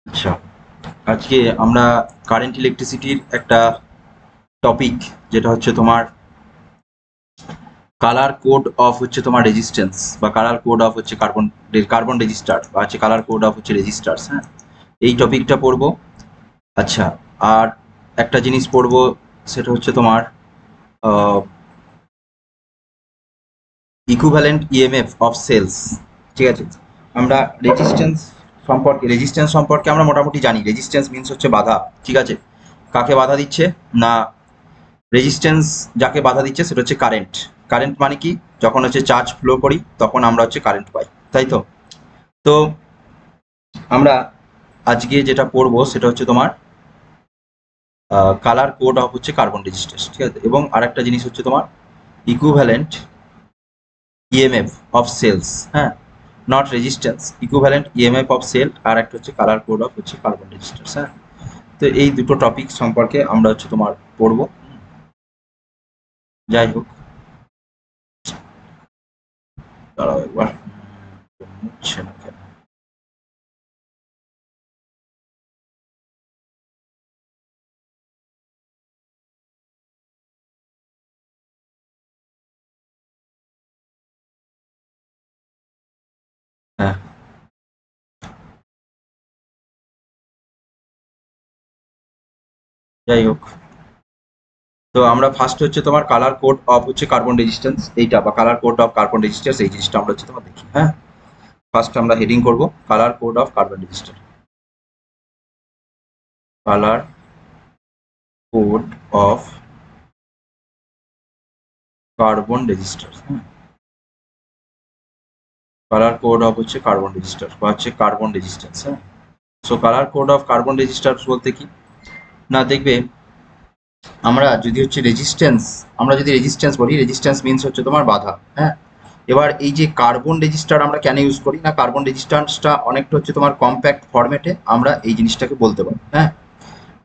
আচ্ছা, আজকে আমরা কারেন্ট ইলেকট্রিসিটির একটা টপিক, যেটা হচ্ছে তোমার কালার কোড অফ হচ্ছে তোমার রেজিস্ট্যান্স, বা কালার কোড অফ হচ্ছে কার্বন রেজিস্টার, বা হচ্ছে কালার কোড অফ হচ্ছে রেজিস্টার্স। হ্যাঁ, এই টপিকটা পড়বো। আচ্ছা, আর একটা জিনিস পড়বো, সেটা হচ্ছে তোমার ইকুইভ্যালেন্ট ইএমএফ অফ সেলস। ঠিক আছে, আমরা রেজিস্ট্যান্স সম্পর্কে আমরা মোটামুটি জানি। রেজিস্ট্যান্স মিন্স হচ্ছে বাধা। ঠিক আছে, কাকে বাধা দিচ্ছে না, রেজিস্ট্যান্স যাকে বাধা দিচ্ছে সেটা হচ্ছে কারেন্ট। কারেন্ট মানে কি, যখন হচ্ছে চার্জ ফ্লো করি তখন আমরা হচ্ছে কারেন্ট পাই, তাই তো। তো আমরা আজকে যেটা পড়বো সেটা হচ্ছে তোমার কালার কোড অফ হচ্ছে কার্বন রেজিস্ট্যান্স। ঠিক আছে, এবং আরেকটা জিনিস হচ্ছে তোমার ইকুইভ্যালেন্ট ইএমএফ অফ সেলস। হ্যাঁ, not resistance, equivalent EMF of cell, আর একটা হচ্ছে কালার কোড অফ হচ্ছে কার্বন রেজিস্ট্যান্স। হ্যাঁ, তো এই দুটো টপিক সম্পর্কে আমরা হচ্ছে তোমার পড়বো। যাই হোক, দাঁড়াও একবার, মুছছে না কেন? হ্যাঁ, যাই হোক, তো আমরা ফার্স্ট হচ্ছে তোমার কালার কোড অফ হচ্ছে কার্বন রেজিস্ট্যান্স, এইটা বা colour code of carbon resistance, এই জিনিসটা আমরা হচ্ছে তোমার দেখি। হ্যাঁ, ফার্স্ট আমরা হেডিং করব colour code of carbon register. Colour code of carbon register. Colour code of হচ্ছে কার্বন রেজিস্টার বা হচ্ছে কার্বন রেজিস্ট্যান্স। হ্যাঁ, so colour code of carbon register বলতে কি না, দেখবে আমরা যদি হচ্ছে রেজিস্ট্যান্স, আমরা যদি রেজিস্ট্যান্স বলি, রেজিস্ট্যান্স মিন্স হচ্ছে তোমার বাধা। হ্যাঁ, এবার এই যে কার্বন রেজিস্টার আমরা কেন ইউজ করি না, কার্বন রেজিস্ট্যান্সটা অনেকটা হচ্ছে তোমার কম্প্যাক্ট ফরম্যাটে আমরা এই জিনিসটাকে বলতে পারি। হ্যাঁ,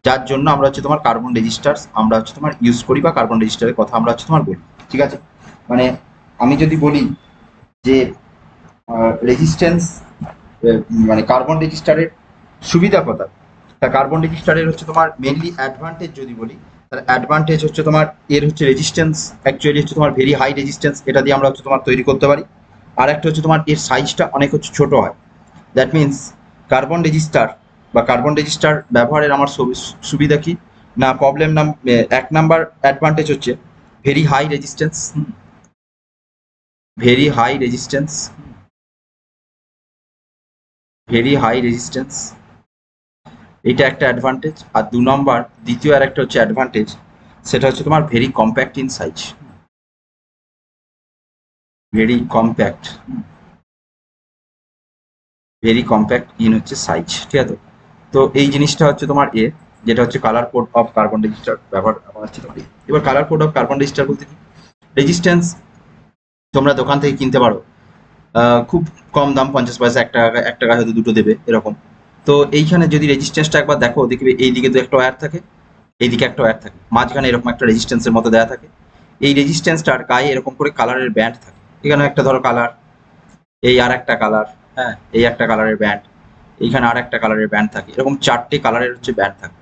যার জন্য আমরা হচ্ছে তোমার কার্বন রেজিস্টার্স আমরা হচ্ছে তোমার ইউজ করি, বা কার্বন রেজিস্টারের কথা আমরা হচ্ছে তোমার বলি। ঠিক আছে, মানে আমি যদি বলি যে রেজিস্ট্যান্স, মানে কার্বন রেজিস্টারের সুবিধা কথা, তা কার্বন রেজিস্টারের হচ্ছে তোমার মেনলি অ্যাডভান্টেজ যদি বলি, তাহলে অ্যাডভান্টেজ হচ্ছে তোমার এর হচ্ছে রেজিস্ট্যান্স অ্যাকচুয়ালি হচ্ছে তোমার ভেরি হাই রেজিস্ট্যান্স, এটা দিয়ে আমরা হচ্ছে তোমার তৈরি করতে পারি। আর একটা হচ্ছে তোমার এর সাইজটা অনেক হচ্ছে ছোট হয়। দ্যাট মিনস কার্বন রেজিস্টার বা কার্বন রেজিস্টার ব্যবহারের আমার সুবিধা কি না, প্রবলেম নাম, এক নাম্বার অ্যাডভান্টেজ হচ্ছে very high resistance. Very high resistance, very high resistance, এটা একটা অ্যাডভান্টেজ। আর দু নম্বর, দ্বিতীয় আর একটা হচ্ছে অ্যাডভান্টেজ, সেটা হচ্ছে তোমার very compact in size. Very compact, very compact in হচ্ছে সাইজ। ঠিক আছে, তো এই জিনিসটা হচ্ছে তোমার যেটা হচ্ছে colour code of carbon register ব্যবহার আমার হচ্ছে তোমার এবার colour code of carbon register বলতে কি, রেজিস্ট্যান্স তোমরা দোকান থেকে কিনতে পারো, খুব কম দাম, 50 পয়সা, 1 টাকা, 1 টাকা হয়তো দুটো দেবে এরকম। তো এইখানে যদি রেজিস্ট্যান্সটা একবার দেখো, দেখবে এইদিকে তো একটা ওয়্যার থাকে, এইদিকে একটা ওয়্যার থাকে, মাঝখানে এরকম একটা রেজিস্ট্যান্সের মতো দেওয়া থাকে। এই রেজিস্ট্যান্সটার গায়ে এরকম করে কালারের ব্যান্ড থাকে। এখানে একটা ধরো কালার, এই আর একটা কালার, হ্যাঁ, এই একটা কালারের ব্যান্ড, এইখানে আর একটা কালারের ব্যান্ড থাকে, এরকম 4টে কালারের হচ্ছে ব্যান্ড থাকে।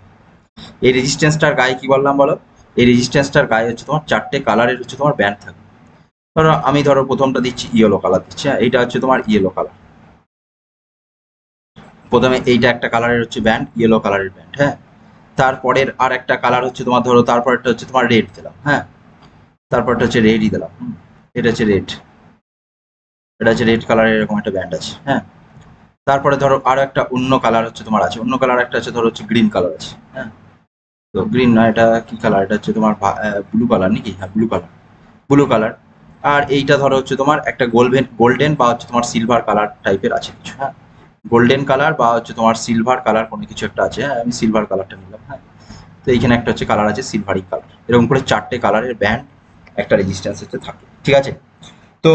এই রেজিস্ট্যান্সটার গায়ে কি বললাম বলো, এই রেজিস্ট্যান্সটার গায়ে হচ্ছে তোমার 4টে কালারের হচ্ছে তোমার ব্যান্ড থাকে। ধরো আমি ধরো প্রথমটা দিচ্ছি ইয়েলো কালার দিচ্ছি, হ্যাঁ, এইটা হচ্ছে তোমার ইয়েলো কালার। প্রথমে এইটা একটা কালারের হচ্ছে ব্যান্ড, ইয়েলো কালারের ব্যান্ড। হ্যাঁ, তারপরের আর একটা কালার হচ্ছে তোমার ধরো, তারপরটা হচ্ছে তোমার রেড দিলাম। হ্যাঁ, তারপরটা হচ্ছে রেডই দিলাম। এটা হচ্ছে রেড, এটা হচ্ছে রেড কালারের এরকম একটা ব্যান্ড আছে। হ্যাঁ, তারপরে ধরো আরো একটা অন্য কালার হচ্ছে তোমার আছে, অন্য কালার একটা আছে ধরো হচ্ছে গ্রিন কালার আছে। হ্যাঁ, তো গ্রিন না, এটা কি কালার, এটা হচ্ছে তোমার ব্লু কালার নাকি, হ্যাঁ ব্লু কালার, ব্লু কালার। আর এইটা ধরো হচ্ছে তোমার একটা গোল্ডেন গোল্ডেন বা হচ্ছে তোমার সিলভার কালার টাইপের আছে কিছু। হ্যাঁ, গোল্ডেন কালার বা হচ্ছে তোমার সিলভার কালার কোনো কিছু একটা আছে। হ্যাঁ, আমি সিলভার কালারটা নিলাম। হ্যাঁ, তো এইখানে একটা হচ্ছে কালার আছে সিলভারি কালার, এরকম করে 4টে কালারের ব্যান্ড একটা রেজিস্ট্যান্স হচ্ছে থাকে। ঠিক আছে, তো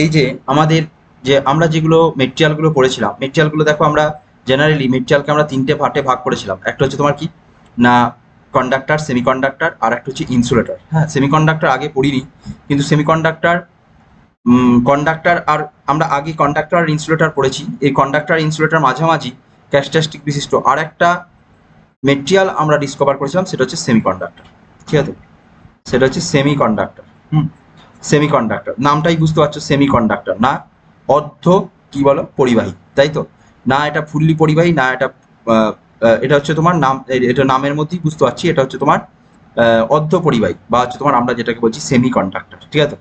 এই যে আমাদের, যে আমরা যেগুলো মেটেরিয়ালগুলো পড়েছিলাম, মেটেরিয়ালগুলো দেখো আমরা জেনারেলি মেটেরিয়ালকে আমরা 3টে পার্টে ভাগ করেছিলাম। একটা হচ্ছে তোমার কি না কন্ডাক্টর, সেমিকন্ডাক্টর, আর একটা হচ্ছে ইনসুলেটর। হ্যাঁ, সেমিকন্ডাক্টর আগে পড়িনি, কিন্তু সেমিকন্ডাক্টর, কন্ডাক্টর আর আমরা আগে কন্ডাক্টর আর ইনসুলেটর পড়েছি। এই কন্ডাক্টর আর ইনসুলেটর মাঝামাঝি ক্যারেক্টারিস্টিক বিশিষ্ট আর একটা মেটেরিয়াল আমরা ডিসকভার করেছিলাম, সেটা হচ্ছে সেমিকন্ডাক্টর। ঠিক আছে, সেটা হচ্ছে সেমিকন্ডাক্টর। সেমিকন্ডাক্টর নামটাই বুঝতে পারছো, সেমিকন্ডাক্টর না অর্ধ কি বলো পরিবাহী, তাই তো, না এটা ফুললি পরিবাহী, না এটা এটা হচ্ছে তোমার নাম, এটা নামের মধ্যেই বুঝতে পারছি, এটা হচ্ছে তোমার অর্ধ পরিবাহী বা হচ্ছে তোমার আমরা যেটাকে বলছি সেমিকন্ডাক্টর। ঠিক আছে,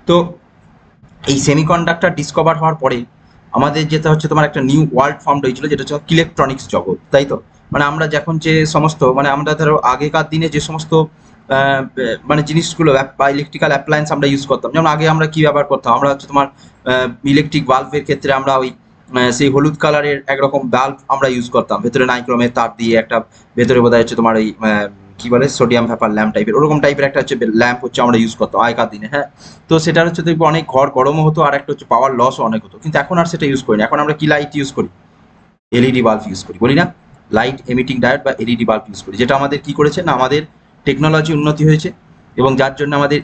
তো এই সেমিকন্ডাক্টর ডিসকভার হওয়ার পরে আমাদের যেটা হচ্ছে তোমার একটা নিউ ওয়ার্ল্ড ফর্ম হয়েছিল, যেটা হচ্ছে ইলেকট্রনিক্স জগৎ, তাই তো। মানে আমরা যখন যে সমস্ত মানে আমরা ধরো আগেকার দিনে যে সমস্ত মানে জিনিসগুলো বা ইলেকট্রিক্যাল অ্যাপ্লায়েন্স আমরা ইউজ করতাম, যেমন আগে আমরা কি ব্যবহার করতাম, আমরা হচ্ছে তোমার ইলেকট্রিক বাল্বের ক্ষেত্রে আমরা ওই সেই হলুদ কালারের একরকম বাল্ব আমরা ইউজ করতাম, ভেতরে নাইক্রোমের তার দিয়ে একটা, ভেতরে বোধহয় হচ্ছে তোমার ওই কি বলে সোডিয়াম ভ্যাপার ল্যাম্প টাইপের, ওরকম টাইপের একটা হচ্ছে ল্যাম্প হচ্ছে আমরা ইউজ করতাম আগেকার দিনে। হ্যাঁ, তো সেটার হচ্ছে দেখবো অনেক ঘর গরমও হতো, আর একটা হচ্ছে পাওয়ার লসও অনেক হতো, কিন্তু এখন আর সেটা ইউজ করি না। এখন আমরা কি লাইট ইউজ করি, এলইডি বাল্ব ইউজ করি, বলি না লাইট এমিটিং ডায়োড বা এলইডি বাল্ব ইউজ করি, যেটা আমাদের কি করেছে না আমাদের টেকনোলজি উন্নতি হয়েছে, এবং যার জন্য আমাদের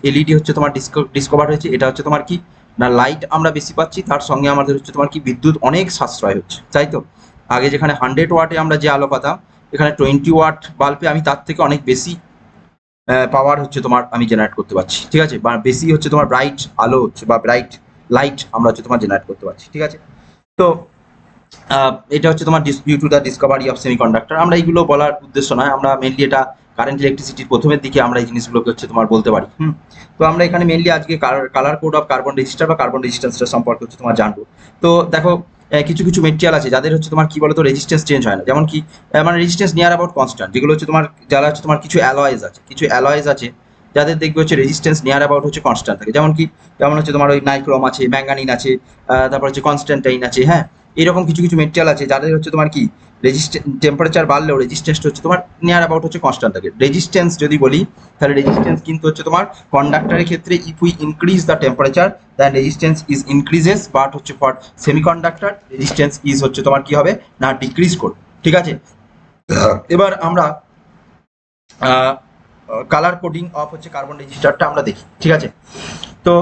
এলইডি হচ্ছে তোমার ডিসকভার হয়েছে। এটা হচ্ছে তোমার কি না লাইট আমরা বেশি পাচ্ছি, তার সঙ্গে আমাদের হচ্ছে তোমার কি বিদ্যুৎ অনেক সাশ্রয় হচ্ছে, তাই তো। আগে যেখানে 100 ওয়াটে আমরা যে আলো পাতাম, এখানে 20 ওয়াট বাল্বে আমি তার থেকে অনেক বেশি পাওয়ার হচ্ছে তোমার আমি জেনারেট করতে পারছি। ঠিক আছে, বা বেশি হচ্ছে তোমার ব্রাইট আলো হচ্ছে বা ব্রাইট লাইট আমরা হচ্ছে তোমার জেনারেট করতে পারছি। ঠিক আছে, তো এটা হচ্ছে তোমার due to the discovery of semiconductor. আমরা এইগুলো বলার উদ্দেশ্য নয়, আমরা মেনলি এটা কারেন্ট ইলেকট্রিসিটির প্রথমের দিকে আমরা এই জিনিসগুলোকে হচ্ছে তোমার বলতে পারি। তো আমরা এখানে মেনলি আজকে colour code of carbon resistor বা কার্বন রেজিস্ট্যান্সটা সম্পর্কে হচ্ছে তোমার জানবো। তো দেখো কিছু কিছু মেটেরিয়াল আছে যাদের হচ্ছে তোমার কি বলতো রেজিস্ট্যান্স চেঞ্জ হয় না, যেমন কি মানে রেজিস্ট্যান্স নিয়ার অ্যাবাউট কনস্ট্যান্ট, যেগুলো হচ্ছে তোমার যারা হচ্ছে তোমার কিছু অ্যালয়েজ আছে যাদের দেখবে হচ্ছে রেজিস্ট্যান্স নিয়ার অ্যাবাউট হচ্ছে কনস্ট্যান্ট থাকে, যেমন কি যেমন হচ্ছে তোমার ওই নাইক্রোম আছে, ম্যাঙ্গানিন আছে, তারপর হচ্ছে কনস্ট্যান্টাইন আছে। হ্যাঁ, এরকম কিছু কিছু মেটেরিয়াল আছে যাদের হচ্ছে তোমার কি টেম্পারেচার বাড়লেও রেজিস্ট্যান্সটা হচ্ছে তোমার নিয়ার অ্যাবাউট হচ্ছে কনস্ট্যান্ট থাকে। রেজিস্ট্যান্স যদি বলি তাহলে রেজিস্ট্যান্স কিন্তু হচ্ছে তোমার কন্ডাক্টরের ক্ষেত্রে if we increase the temperature than resistance is increases, but হচ্ছে ফর সেমিকন্ডাক্টর রেজিস্ট্যান্স ইজ হচ্ছে তোমার কি হবে না ডিক্রিজ করবে। ঠিক আছে, এবার আমরা কালার কোডিং অফ হচ্ছে কার্বন রেজিস্টারটা আমরা দেখি। ঠিক আছে, তো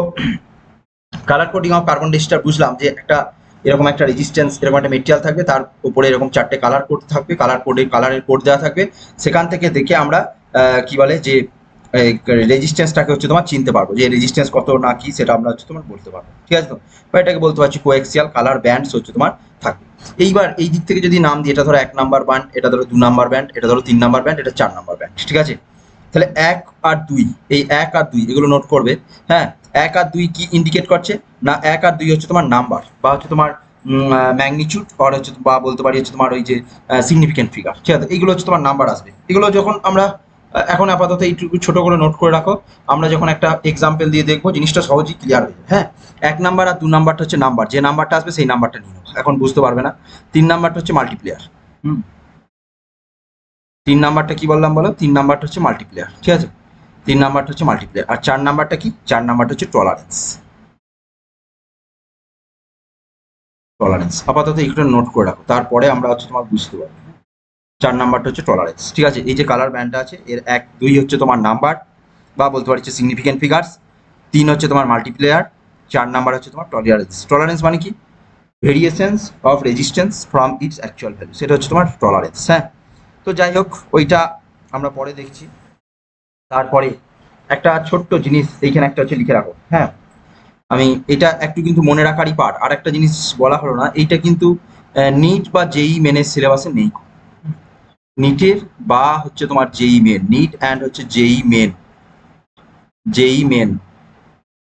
colour coding of carbon register বুঝলাম যে একটা এরকম একটা রেজিস্ট্যান্স, এরকম একটা মেটেরিয়াল থাকবে, তার উপরে এরকম 4টে কালার কোড থাকবে, কালারের কোড দেওয়া থাকবে, সেখান থেকে দেখে আমরা কি বলে যে রেজিস্ট্যান্সটাকে হচ্ছে তোমার চিনতে পারবো, যে রেজিস্ট্যান্স কত না কি সেটা আমরা হচ্ছে তোমার বলতে পারবো। ঠিক আছে, তো বা এটাকে বলতে পারছি কোএক্সিয়াল কালার ব্যান্ডস হচ্ছে তোমার থাকবে। এইবার এই দিক থেকে যদি নাম দিই, এটা ধরো 1 নাম্বার ব্যান্ড, এটা ধরো 2 নাম্বার ব্যান্ড, এটা ধরো 3 নাম্বার ব্যান্ড, এটা 4 নাম্বার ব্যান্ড। ঠিক আছে, তাহলে 1 আর 2, এই 1 আর 2 এগুলো নোট করবে। হ্যাঁ, 1 আর 2 কি ইন্ডিকেট করছে না 1 আর 2 হচ্ছে তোমার নাম্বার বা হচ্ছে তোমার ম্যাগনিটিউড, আর হচ্ছে বা বলতে পারি হচ্ছে তোমার ওই যে সিগনিফিকেন্ট ফিগার। ঠিক আছে, এগুলো হচ্ছে তোমার নাম্বার আসবে। এগুলো যখন আমরা এখন আপাতত এইটুকু ছোট করে নোট করে রাখো, আমরা যখন একটা এক্সাম্পল দিয়ে দেখবো জিনিসটা সহজেই ক্লিয়ার হয়ে যাবে। হ্যাঁ, 1 নাম্বার আর 2 নাম্বারটা হচ্ছে নাম্বার, যে নাম্বারটা আসবে সেই নাম্বারটা নিয়ে নেবো, এখন বুঝতে পারবে না। 3 নাম্বারটা হচ্ছে মাল্টিপ্লেয়ার। 3 নাম্বারটা কি বললাম বলো, 3 নাম্বারটা হচ্ছে মাল্টিপ্লেয়ার। ঠিক আছে, 3 নাম্বারটা হচ্ছে মাল্টিপ্লেয়ার। আর 4 নাম্বারটা কি, 4 নাম্বারটা হচ্ছে টলারেন্স। আপাতত এইগুলো নোট করে রাখো, তারপরে আমরা হচ্ছে তোমার বুঝতে পারবো। 4 নাম্বারটা হচ্ছে টলারেন্স। ঠিক আছে, এই যে কালার ব্যান্ডটা আছে এর 1 2 হচ্ছে তোমার নাম্বার বা বলতে পারি হচ্ছে সিগনিফিকেন্ট ফিগার্স, 3 হচ্ছে তোমার মাল্টিপ্লেয়ার, 4 নাম্বার হচ্ছে তোমার টলারেন্স। টলারেন্স মানে কি, variations of resistance from its actual value, সেটা হচ্ছে তোমার টলারেন্স। হ্যাঁ, তো যাই হোক ওইটা আমরা পরে দেখছি। তারপরে একটা ছোট্ট জিনিস এইখানে একটা হচ্ছে লিখে রাখো। হ্যাঁ, আমি এটা একটু কিন্তু মনে রাখারই পার্ট। আর একটা জিনিস বলা হলো না, এইটা কিন্তু নিট বা জেই মেনের সিলেবাসে নেই। নিটের বা হচ্ছে তোমার জেই মেন, নিট অ্যান্ড হচ্ছে জেই মেন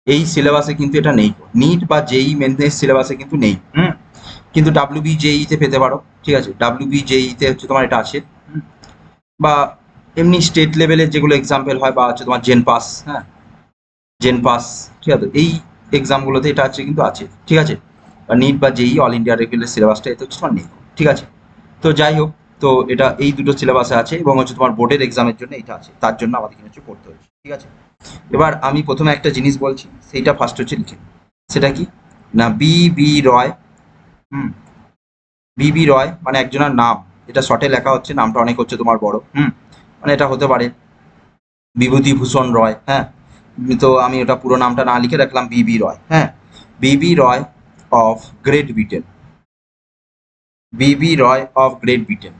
এই সিলেবাসে কিন্তু এটা নেই। নিট বা জেই মেনের সিলেবাসে কিন্তু নেই। কিন্তু WBJEE তে পেতে পারো। ঠিক আছে, WBJEE তে হচ্ছে তোমার এটা আছে। বা এমনি স্টেট লেভেলের যেগুলো এক্সাম্পল হয় বা হচ্ছে তোমার জেন পাস। হ্যাঁ, জেন পাস। ঠিক আছে, এই এক্সামগুলোতে এটা আছে কিন্তু আছে। ঠিক আছে, বা নিট বা জেই অল ইন্ডিয়া লেভেলের সিলেবাসটা এতে হচ্ছে তোমার নেই। ঠিক আছে, তো যাই হোক, তো এটা এই দুটো সিলেবাসে আছে এবং হচ্ছে তোমার বোর্ডের এক্সামের জন্য এটা আছে, তার জন্য আমাদের কিছু পড়তে হচ্ছে। ঠিক আছে, এবার আমি প্রথমে একটা জিনিস বলছি, সেইটা ফার্স্ট হচ্ছে লিখে, সেটা কি না বিবি রয়। বিবি রয় মানে একজনের নাম, এটা শর্টে লেখা হচ্ছে, নামটা অনেক হচ্ছে তোমার বড়। মানে এটা হতে পারে বিভূতিভূষণ রয়। হ্যাঁ, তো আমি ওটা পুরো নামটা না লিখে রাখলাম বিবি রয়। হ্যাঁ, BB ROY of Great Britain. BB ROY of Great Britain,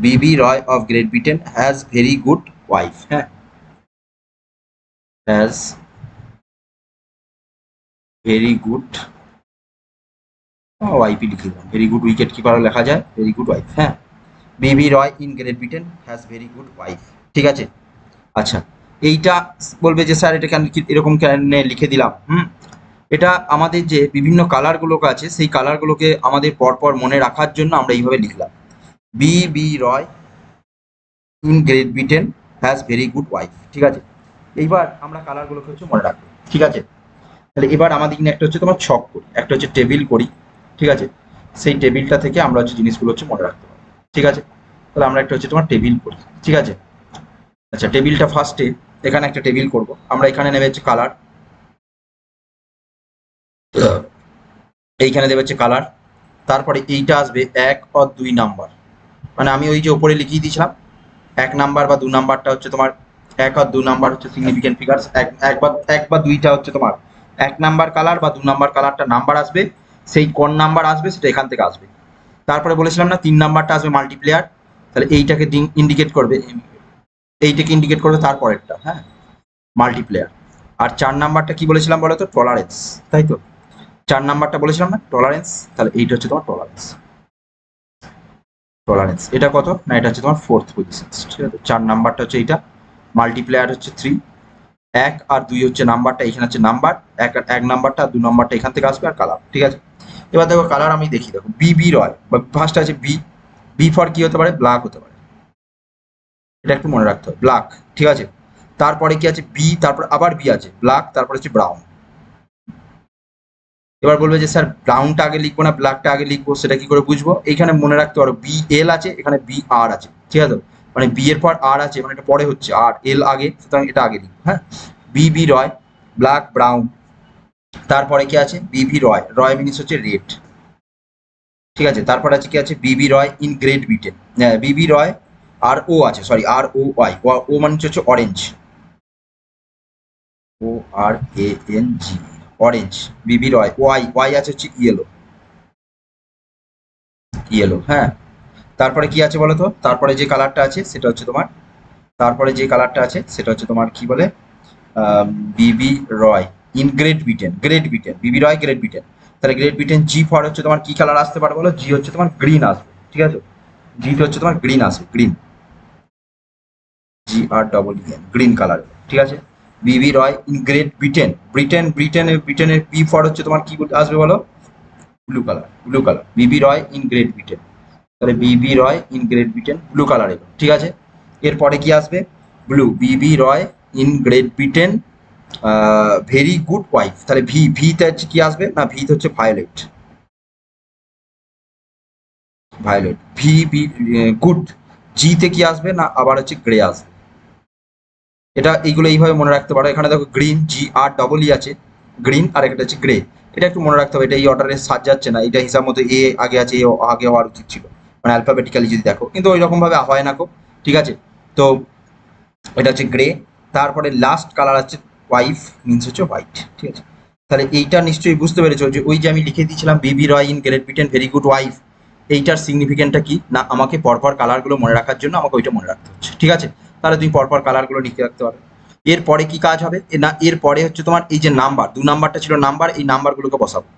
BB ROY of Great Britain has very good wife, হ্যাঁ, হ্যাজ ভেরি গুড ওয়াইফই লিখে দিলাম, ভেরি গুড উইকেট কিপারও লেখা যায়, ভেরি গুড ওয়াইফ, হ্যাঁ, BB ROY in Great Britain has very good wife, ঠিক আছে। আচ্ছা, এইটা বলবে যে স্যার এটা কেন এরকম কেন লিখে দিলাম, এটা আমাদের যে বিভিন্ন কালারগুলো আছে সেই কালারগুলোকে আমাদের পরপর মনে রাখার জন্য আমরা এইভাবে লিখলাম, BB ROY in Great Britain has very good wife, ঠিক আছে। এইবার আমরা কালারগুলোকে হচ্ছে মনে রাখবো, ঠিক আছে। তাহলে এবার আমাদের একটা হচ্ছে তোমার ছক করি, একটা হচ্ছে টেবিল করি, ঠিক আছে। সেই টেবিলটা থেকে আমরা হচ্ছে জিনিসগুলো হচ্ছে মনে রাখতে পারবো, ঠিক আছে। তাহলে আমরা একটা হচ্ছে তোমার টেবিল করি, ঠিক আছে। আচ্ছা, টেবিলটা ফার্স্টে এখানে একটা টেবিল করব, আমরা এখানে নেবে হচ্ছে কালার, এইখানে দেবে হচ্ছে কালার, তারপরে এইটা আসবে 1 আর 2 নাম্বার, মানে আমি ওই যে ওপরে লিখিয়ে দিয়েছিলাম 1 নাম্বার বা 2 নাম্বারটা হচ্ছে তোমার 1 আর 2 নাম্বার হচ্ছে সিগনিফিকেন্ট ফিগার্স, এক বা দুইটা হচ্ছে তোমার 1 নাম্বার কালার বা 2 নাম্বার কালারটা নাম্বার আসবে, সেই কোন নাম্বার আসবে সেটা এখান থেকে আসবে। তারপরে বলেছিলাম না 3 নাম্বারটা আসবে মাল্টিপ্লেয়ার, তাহলে এইটাকে ইন্ডিকেট করবে, এইটাকে ইন্ডিকেট করবে তারপরেরটা, হ্যাঁ, মাল্টিপ্লেয়ার। আর 4 নাম্বারটা কি বলেছিলাম বলো তো, টলারেন্স, তাই তো 4 নাম্বারটা বলেছিলাম না টলারেন্স, তাহলে এইটা হচ্ছে তোমার টলারেন্স, টলারেন্স এটা কত না, এটা হচ্ছে তোমার 4th পজিশন, ঠিক আছে। 4 নাম্বারটা হচ্ছে এইটা, মাল্টিপ্লেয়ার হচ্ছে 3, 1 আর 2 হচ্ছে নাম্বারটা, এখানে হচ্ছে নাম্বার, এক নাম্বারটা আর 2 নাম্বারটা এখান থেকে আসবে, আর কালার, ঠিক আছে। এবার দেখো কালার আমি দেখি, দেখো বিবি রয়, ফার্স্ট আছে বি, বি ফর কি হতে পারে, ব্ল্যাক হতে পারে, এটা একটু মনে রাখতে হবে, ব্ল্যাক, ঠিক আছে। তারপরে কি আছে বি, তারপর আবার বি আছে ব্ল্যাক, তারপরে হচ্ছে ব্রাউন। এবার বলবে যে স্যার ব্রাউনটা আগে লিখবো না ব্ল্যাকটা আগে লিখবো, সেটা কি করে বুঝবো, এইখানে মনে রাখতে পারো বি এল আছে, এখানে বি আর আছে, ঠিক আছে। মানে বি এর পর আর আছে, মানে এটা পরে হচ্ছে আর এল আগে, সুতরাং এটা আগে লিখবো, হ্যাঁ। বিবি রয়, ব্ল্যাক ব্রাউন, তারপরে কি আছে বিবি রয়, রয় মিনিস হচ্ছে রেড, ঠিক আছে। তারপর আছে কি আছে বিবি ROY in Great Britain, BB রয় আর ও আছে, সরি আর ও ওয়াই, ও মানে হচ্ছে orange, O R A N G, orange, BB Roy, Y Y আছে হচ্ছে ইয়েলো, ইয়েলো, হ্যাঁ। তারপরে কি আছে বলো তো, তারপরে যে কালারটা আছে সেটা হচ্ছে তোমার, তারপরে যে কালারটা আছে সেটা হচ্ছে তোমার কি বলে, BB ROY in Great Britain, Great Britain, BB ROY Great Britain, তাহলে গ্রেট ব্রিটেন জি ফর হচ্ছে তোমার কি কালার আসতে পারে বলো, জি হচ্ছে তোমার গ্রিন আসবে, ঠিক আছে। জিতে হচ্ছে তোমার গ্রিন আসবে, গ্রিন, জি আর ডবল এন, গ্রিন কালার, ঠিক আছে। বিবি রয় ইন গ্রেট ব্রিটেন, ব্রিটেনের বি ফর হচ্ছে তোমার কি আসবে বলো, blue colour, blue colour, Bibi ROY in Great Britain, তাহলে BB ROY in Great Britain blue colour এলো, ঠিক আছে। এরপরে কি আসবে blue, BB ROY in Great Britain very good wife, তাহলে ভিতে হচ্ছে কি আসবে না, ভিতে হচ্ছে ভায়োলেট, ভায়োলেট, বি গুড, জিতে কি আসবে না আবার হচ্ছে গ্রে আসবে, এটা এইগুলো এইভাবে মনে রাখতে পারো। এখানে দেখো গ্রিন, জি আর ডবল ই আছে, গ্রিন, আর একটা হচ্ছে গ্রে, এটা একটু মনে রাখতে হবে, এটা এই অর্ডারে সাজাচ্ছে না, এটা হিসাব মতো এ আগে আছে, এ আগে হওয়ার উচিত ছিল, মানে অ্যালফাবেটিক্যালি যদি দেখো, কিন্তু ওই রকম ভাবে হয় না কো, ঠিক আছে। তো এটা হচ্ছে গ্রে, তারপরে লাস্ট কালার হচ্ছে ওয়াইফ, মিনস হচ্ছে হোয়াইট, ঠিক আছে। তাহলে এইটা নিশ্চয়ই বুঝতে পেরেছো যে ওই যে আমি লিখে দিয়েছিলাম BB ROY in Great Britain very good wife, এইটার সিগনিফিকেন্টটা কি না, আমাকে পরপর কালারগুলো মনে রাখার জন্য আমাকে ওইটা মনে রাখতে হচ্ছে, ঠিক আছে। তাহলে তুমি পরপর কালারগুলো লিখে রাখতে পারো। এরপরে কি কাজ হবে না, এরপরে হচ্ছে তোমার এই যে নাম্বার, 2 নাম্বারটা ছিল নাম্বার, এই নাম্বারগুলোকে বসাবো।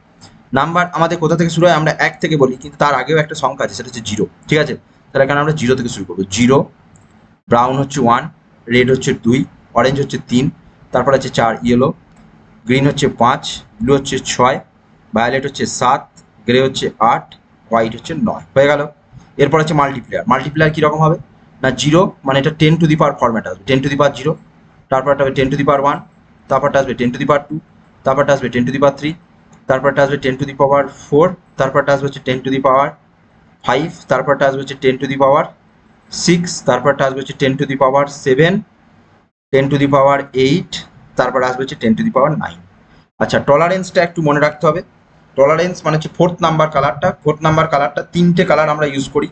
নাম্বার আমাদের কোথা থেকে শুরু হয়, আমরা 1 থেকে বলি, কিন্তু তার আগেও একটা সংখ্যা আছে, সেটা হচ্ছে 0, ঠিক আছে। তাহলে এখানে আমরা 0 থেকে শুরু করবো, 0, ব্রাউন হচ্ছে 1, রেড হচ্ছে 2, অরেঞ্জ হচ্ছে 3, তারপর আছে 4 ইয়েলো, গ্রিন হচ্ছে 5, ব্লু হচ্ছে 6, ভায়োলেট হচ্ছে 7, গ্রে হচ্ছে 8, হোয়াইট হচ্ছে 9, হয়ে গেল। এরপর হচ্ছে মাল্টিপ্লেয়ার, মাল্টিপ্লেয়ার কীরকম হবে না 0, মানে এটা 10 টু দি পাওয়ার ফরম্যাট আসবে, 10 টু দি পাওয়ার 0, তারপরটা হবে 10 টু দি পাওয়ার 1, তারপরটা আসবে 10 টু দি পাওয়ার 2, তারপরটা আসবে 10 টু দি পাওয়ার 3, তারপরটা আসবে 10 টু দি পাওয়ার 4, তারপরটা আসবে হচ্ছে 10 টু দি পাওয়ার 5, তারপরটা আসবে হচ্ছে 10 টু দি পাওয়ার 6, তারপরটা আসবে হচ্ছে 10 to the power 7, 10 to the পাওয়ার 8, তারপর আসবে হচ্ছে 10 টু দি পাওয়ার 9। আচ্ছা, টলারেন্সটা একটু মনে রাখতে হবে, টলারেন্স মানে হচ্ছে 4th নাম্বার কালারটা, 4th নাম্বার কালারটা 3টে কালার আমরা ইউজ করি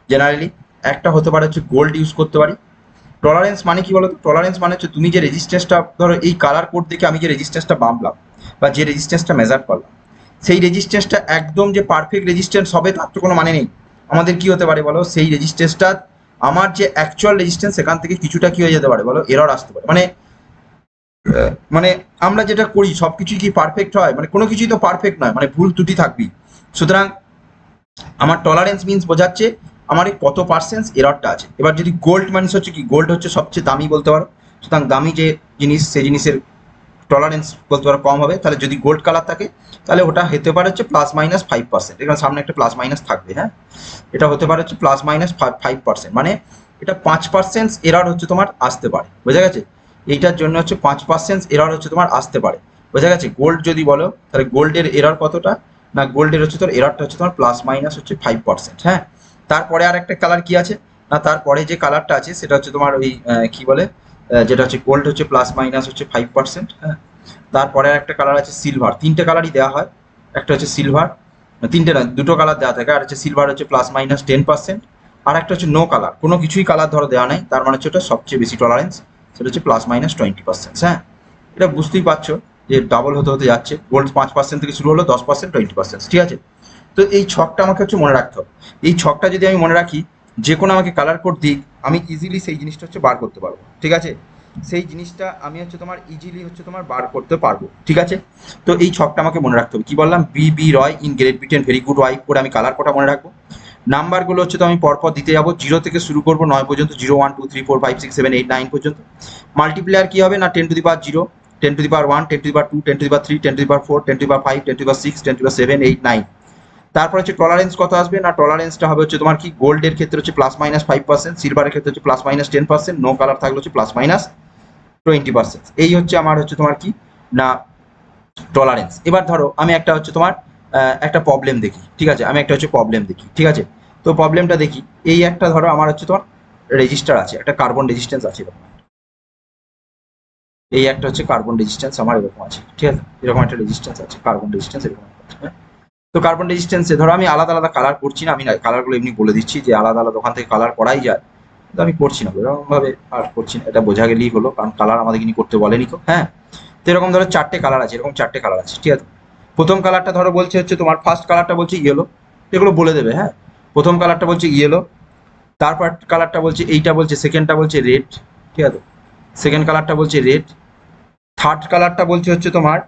জেনারেলি, একটা হতে পারে হচ্ছে গোল্ড ইউজ করতে পারি। টলারেন্স মানে কি বলতো, টলারেন্স মানে হচ্ছে তুমি যে রেজিস্ট্যান্সটা, ধরো এই কালার কোড দেখে আমি যে রেজিস্ট্যান্সটা মাপলাম বা যে রেজিস্ট্যান্সটা মেজার করলাম, সেই রেজিস্ট্যান্সটা একদম যে পারফেক্ট রেজিস্ট্যান্স হবে তার তো কোনো মানে নেই। আমাদের কি হতে পারে বলো, সেই রেজিস্ট্যান্সটা আমার যে অ্যাকচুয়াল রেজিস্ট্যান্স সেখান থেকে কিছুটা কি হয়ে যেতে পারে বলো, এরর আসতে পারে। মানে আমরা যেটা করি সব কিছুই কি পারফেক্ট হয়? মানে কোনো কিছুই তো পারফেক্ট নয়, মানে ভুল ত্রুটি থাকবেই। সুতরাং আমার টলারেন্স মিন্স বোঝাচ্ছে আমার এই কত পার্সেন্ট এররটা আছে। এবার যদি গোল্ড মাইনাস হচ্ছে কি, গোল্ড হচ্ছে সবচেয়ে দামি বলতে পারো, সুতরাং দামি যে জিনিস সেই জিনিসের টলারেন্স বলতে পারো কম হবে। তাহলে যদি গোল্ড কালার থাকে তাহলে ওটা হতে পারে হচ্ছে +-5%। এখানে সামনে একটা প্লাস মাইনাস থাকবে, হ্যাঁ, এটা হতে পারে হচ্ছে +-5%, মানে এটা 5% এরর হচ্ছে তোমার আসতে পারে, বোঝা গেছে? এইটার জন্য হচ্ছে 5% এরর হচ্ছে তোমার আসতে পারে, বোঝা গেছে? গোল্ড যদি বলো তাহলে গোল্ডের এরর কতটা, না গোল্ডের হচ্ছে তোর এররটা হচ্ছে তোমার +-5%, হ্যাঁ। তারপরে আর একটা কালার কি আছে, না তারপরে যে কালারটা আছে সেটা হচ্ছে তোমার ওই কি বলে, যেটা হচ্ছে গোল্ড হচ্ছে +-5%, হ্যাঁ। তারপরে একটা কালার আছে সিলভার, তিনটে কালারই দেওয়া হয়, একটা হচ্ছে সিলভার, তিনটে না দুটো কালার দেওয়া থাকে, আর হচ্ছে সিলভার হচ্ছে +-10%, আর একটা হচ্ছে নো কালার, কোনো কিছুই কালার ধরো দেওয়া নাই, তার মানে হচ্ছে ওটা সবচেয়ে বেশি টলারেন্স, সেটা হচ্ছে +-20%, হ্যাঁ। এটা বুঝতেই পারছো যে ডাবল হতে হতে যাচ্ছে, গোল্ড 5% থেকে শুরু হলো, 10%, 20%, ঠিক আছে? তো এই ছকটা আমাকে হচ্ছে মনে রাখতে হবে। এই ছকটা যদি আমি মনে রাখি, যে কোনো আমাকে কালার কোড দিক, আমি ইজিলি সেই জিনিসটা হচ্ছে বার করতে পারবো, ঠিক আছে? সেই জিনিসটা আমি হচ্ছে তোমার ইজিলি হচ্ছে তোমার বার করতে পারবো, ঠিক আছে? তো এই ছকটা আমাকে মনে রাখতে হবে। কি বললাম? B Roy in Great Britain very good wife করে আমি কালার কোডটা মনে রাখবো। নাম্বারগুলো হচ্ছে তো আমি পরপর দিতে যাবো, 0 থেকে শুরু করবো 9 পর্যন্ত, 0 1 2 3 4 5 6 7 8 9 পর্যন্ত। মাল্টিপ্লেয়ার কি হবে, না 10⁻0, 10⁻1, 10⁻2, 10⁻3, 10⁻4, 10�5, 10�6, 10�7, 8 9। তারপর হচ্ছে টলারেন্স কত আসবে, না টলারেন্সটা হবে হচ্ছে তোমার কি, গোল্ডের ক্ষেত্রে হচ্ছে +-5%, সিলভারের ক্ষেত্রে হচ্ছে +-10%, নো কালার থাকলে হচ্ছে +-20%। এই হচ্ছে আমার হচ্ছে তোমার কি, না টলারেন্স। এবার ধরো আমি একটা হচ্ছে তোমার একটা প্রবলেম দেখি, ঠিক আছে? আমি একটা হচ্ছে প্রবলেম দেখি, ঠিক আছে? তো প্রবলেমটা দেখি, এই একটা ধরো আমার হচ্ছে তোমার রেজিস্টার আছে, একটা কার্বন রেজিস্ট্যান্স আছে এরকম, এই একটা হচ্ছে কার্বন রেজিস্ট্যান্স আমার এরকম আছে, ঠিক আছে? এরকম একটা রেজিস্ট্যান্স আছে, কার্বন রেজিস্ট্যান্স এরকম আছে, হ্যাঁ? তো কার্বন রেজিস্ট্যান্সে ধরো আমি আলাদা আলাদা কালার করছি না, আমি কালারগুলো এমনি বলে দিচ্ছি যে আলাদা আলাদা ওখান থেকে কালার করাই যায়, কিন্তু আমি করছি না, এরকমভাবে আর করছি না, এটা বোঝা গেলেই হলো, কারণ কালার আমাদের কিন্তু করতে বলেনি তো, হ্যাঁ। তো এরকম ধরো 4টে কালার আছে, এরকম 4টে কালার আছে, ঠিক আছে? প্রথম কালারটা ধরো বলছে হচ্ছে তোমার, ফার্স্ট কালারটা বলছে ইয়েলো, এগুলো বলে দেবে, হ্যাঁ। প্রথম কালারটা বলছে ইয়েলো, তারপর কালারটা বলছে এইটা বলছে, সেকেন্ডটা বলছে রেড, ঠিক আছে? সেকেন্ড কালারটা বলছে রেড, থার্ড কালারটা বলছে হচ্ছে তোমার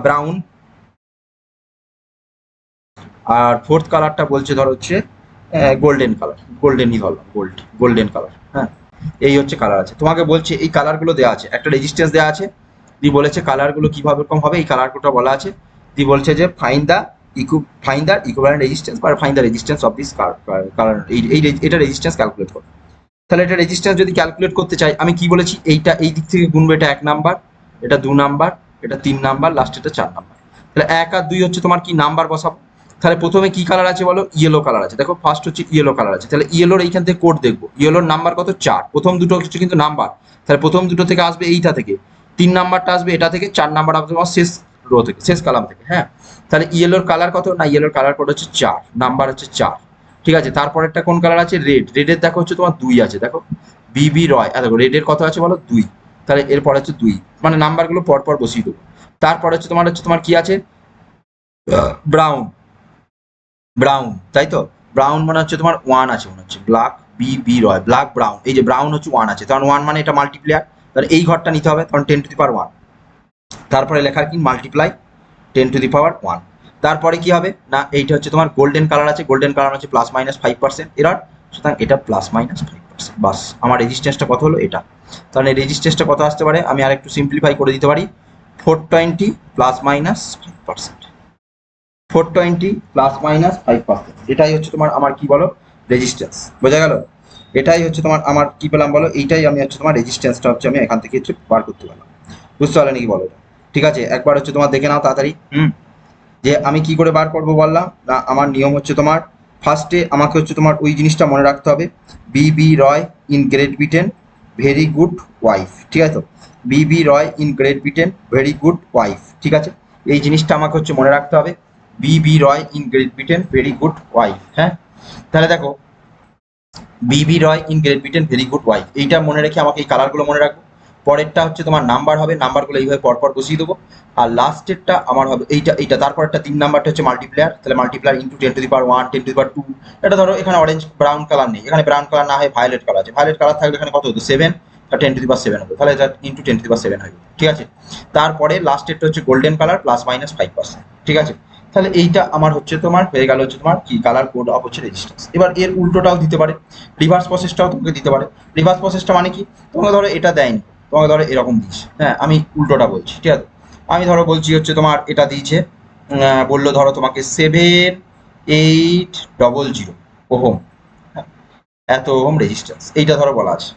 ব্রাউন, আর ফোর্থ কালারটা বলছে ধর হচ্ছে গোল্ডেন কালার, গোল্ডেনই ধরলাম, গোল্ডেন কালার, হ্যাঁ। এই হচ্ছে কালার আছে, তোমাকে বলছে এই কালারগুলো দেওয়া আছে, একটা রেজিস্ট্যান্স দেওয়া আছে, দিয়ে বলেছে কালারগুলো কিভাবে রকম হবে, এই কালারগুলো বলা আছে, দিয়ে বলছে যে ফাইন্ড দ্য ইকুইভ্যালেন্ট রেজিস্ট্যান্স বা find the resistance of this colour, এটা রেজিস্ট্যান্স ক্যালকুলেট করো। তাহলে এটা রেজিস্ট্যান্স যদি ক্যালকুলেট করতে চাই, আমি কি বলেছি, এইটা এই দিক থেকে গুনবো, এটা 1 নাম্বার, এটা 2 নাম্বার, এটা 3 নাম্বার, লাস্ট এটা 4 নাম্বার। তাহলে 1 আর 2 হচ্ছে তোমার কি নাম্বার বসাবো। তাহলে প্রথমে কি কালার আছে বলো, ইয়েলো কালার আছে, দেখো ফার্স্ট হচ্ছে ইয়েলো কালার আছে, তাহলে ইয়েলোর এইখান থেকে কোড দেখবো, ইয়েলোর নাম্বার কত, 4, প্রথম দুটো হচ্ছে কিন্তু নাম্বার, তাহলে প্রথম দুটো থেকে আসবে এইটা থেকে, 3 নাম্বারটা আসবে এটা থেকে, 4 নাম্বার আসবে তোমার শেষ রো থেকে, শেষ কালাম থেকে, হ্যাঁ। তাহলে ইয়েলোর কালার কত, না ইয়েলোর কালার কোড হচ্ছে 4, নাম্বার হচ্ছে 4, ঠিক আছে? তারপরেরটা কোন কালার আছে, রেড, রেডের দেখো হচ্ছে তোমার 2 আছে, দেখো বিবি রয়, দেখো রেডের কত আছে বলো, 2, তাহলে এরপর হচ্ছে 2, মানে নাম্বারগুলো পরপর বসিয়ে দেবো। তারপর হচ্ছে তোমার কি আছে, ব্রাউন, ব্রাউন, তাই তো? ব্রাউন মানে হচ্ছে তোমার 1 আছে মনে হচ্ছে, ব্ল্যাক, বি রয়, ব্ল্যাক ব্রাউন, এই যে ব্রাউন হচ্ছে 1 আছে, তখন 1 মানে এটা মাল্টিপ্লেয়ার, তাহলে এই ঘরটা নিতে হবে, তখন 10⁻1, তারপরে লেখার কি, মাল্টিপ্লাই 10⁻1। তারপরে কি হবে, না এইটা হচ্ছে তোমার গোল্ডেন কালার আছে, গোল্ডেন কালার হচ্ছে +-5% এরর, সুতরাং এটা +-5%, বাস আমার রেজিস্ট্যান্সটা কত হলো এটা। তাহলে রেজিস্ট্যান্সটা কত আসতে পারে, আমি আর একটু সিম্পলিফাই করে দিতে পারি, 420 +-5%, 420 +-5%, এটাই হচ্ছে তোমার আমার কি বলো, রেজিস্ট্যান্স, বোঝা গেল? এটাই হচ্ছে তোমার আমার কি পেলাম বলো, এইটাই আমি হচ্ছে তোমার রেজিস্ট্যান্সটা হচ্ছে আমি এখান থেকে হচ্ছে বার করতে পারলাম, বুঝতে পারলে নাকি বলো? ঠিক আছে, একবার হচ্ছে তোমার দেখে নাও তাড়াতাড়ি, যে আমি কি করে বার করবো বললাম, না আমার নিয়ম হচ্ছে তোমার, ফার্স্টে আমাকে হচ্ছে তোমার ওই জিনিসটা মনে রাখতে হবে, B Roy in Great Britain very good wife, ঠিক আছে? তো B Roy in Great Britain very good wife, ঠিক আছে? এই জিনিসটা আমাকে হচ্ছে মনে রাখতে হবে, B Roy in Great Britain very good wife, হ্যাঁ। তাহলে দেখো B Roy in Great Britain very good wife, এইটা মনে রেখে আমাকে এই কালারগুলো মনে রাখবো। পরেরটা হচ্ছে তোমার নাম্বার হবে, নাম্বারগুলো এইভাবে পরপর বসিয়ে দেবো। আর লাস্টেরটা আমার হবে এইটা তারপরটা 3 নাম্বারটা হচ্ছে মাল্টিপ্লেয়ার, তাহলে মাল্টিপ্লেয়ার ইন্টু 10⁻1 10⁻2। এটা ধরো এখানে অরেঞ্জ ব্রাউন কালার নেই, এখানে ব্রাউন কালার না হয় ভায়োলেট কালার আছে, ভায়োলেট কালার থাকলে এখানে কত হতো 7 আর 10⁻7 হতো, তাহলে এটা ইন্টু 10⁻7 হবে, ঠিক আছে। তারপরে লাস্টেরটা হচ্ছে গোল্ডেন কালার প্লাস মাইনাস 5%, ঠিক আছে। তাহলে এইটা আমার হচ্ছে তোমার হয়ে গেল হচ্ছে তোমার কি কালার কোড অফ হচ্ছে রেজিস্ট্যান্স। এবার এর উল্টোটাও দিতে পারে, রিভার্স প্রসেসটাও তোমাকে দিতে পারে। রিভার্স প্রসেসটা মানে কি, তোমাকে ধরো এটা দেয়নি, তোমাকে ধরো এরকম দিয়েছে, হ্যাঁ আমি উল্টোটা বলছি, ঠিক আছে। আমি ধরো বলছি হচ্ছে তোমার এটা দিয়েছে, বললো ধরো তোমাকে 7800 ওহম, হ্যাঁ, এত ওহম রেজিস্ট্যান্স, এইটা ধরো বলা আছে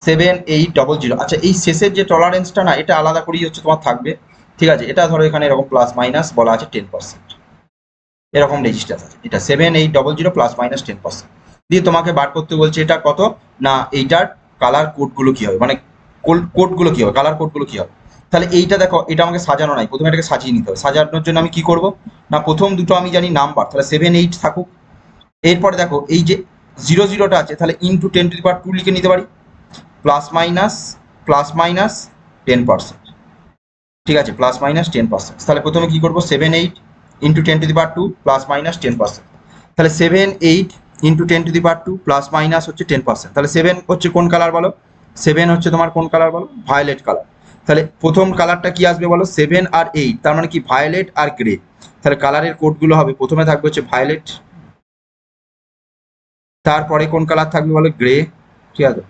7800। আচ্ছা এই শেষের যে টলারেন্সটা না, এটা আলাদা করেই হচ্ছে তোমার থাকবে, ঠিক আছে। এটা ধরো এখানে এরকম প্লাস মাইনাস বলা আছে 10%, এরকম রেজিস্ট্যান্স আছে, এটা 7800 প্লাস মাইনাস 10%। দিয়ে তোমাকে বার করতে বলছে এটা কত না, এইটার কালার কোডগুলো কি হবে, মানে কোডগুলো কি হবে, কালার কোডগুলো কি হবে। তাহলে এইটা দেখো, এটা আমাকে সাজানো নাই, প্রথমে এটাকে সাজিয়ে নিতে হবে। সাজানোর জন্য আমি কি করব না, প্রথম দুটো আমি জানি নাম্বার, তাহলে 7 8 থাকুক। এরপরে দেখো এই যে 00টা আছে, তাহলে ইন্টু 10⁻2 লিখে নিতে পারি, প্লাস মাইনাস 10%, ঠিক আছে, প্লাস মাইনাস 10%। তাহলে প্রথমে কি করবো, 7 8 ইন্টু 10⁻2 প্লাস মাইনাস 10%। তাহলে 7 8 ইন্টু 10⁻2 প্লাস মাইনাস হচ্ছে 10%। তাহলে 7 হচ্ছে কোন কালার বলো, 7 হচ্ছে তোমার কোন কালার বলো, ভায়োলেট কালার। তাহলে প্রথম কালারটা কি আসবে বলো, 7 আর 8, তার মানে কি ভায়োলেট আর গ্রে। তাহলে কালারের কোডগুলো হবে, প্রথমে থাকবে হচ্ছে ভায়োলেট, তারপরে কোন কালার থাকবে বলো, গ্রে, ঠিক আছে।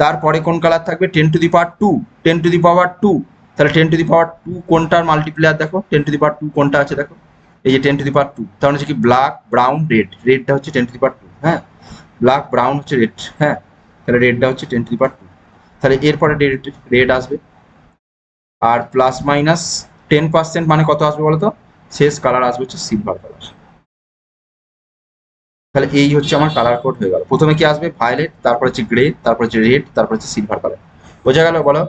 তারপরে কোন কালার থাকবে, 10⁻2, 10⁻2। তাহলে 10⁻2 কোনটার মাল্টিপ্লেয়ার দেখো, 10⁻2 কোনটা আছে দেখো, এই যে 10⁻2, তার মানে হচ্ছে কি ব্ল্যাক ব্রাউন রেড, রেডটা হচ্ছে 10⁻2, হ্যাঁ, ব্ল্যাক ব্রাউন হচ্ছে রেড, হ্যাঁ, তাহলে রেডটা হচ্ছে 10⁻2। তাহলে এরপরে রেড আসবে, আর প্লাস মাইনাস 10% মানে কত আসবে বলো তো, শেষ কালার আসবে হচ্ছে সিলভার কালার। তাহলে এই হচ্ছে আমার কালার কোড হয়ে গেল। প্রথমে কি আসবে, ভায়োলেট, তারপর হচ্ছে গ্রে, তারপর হচ্ছে রেড, তারপর হচ্ছে সিলভার কালার। বোঝা গেল বলো,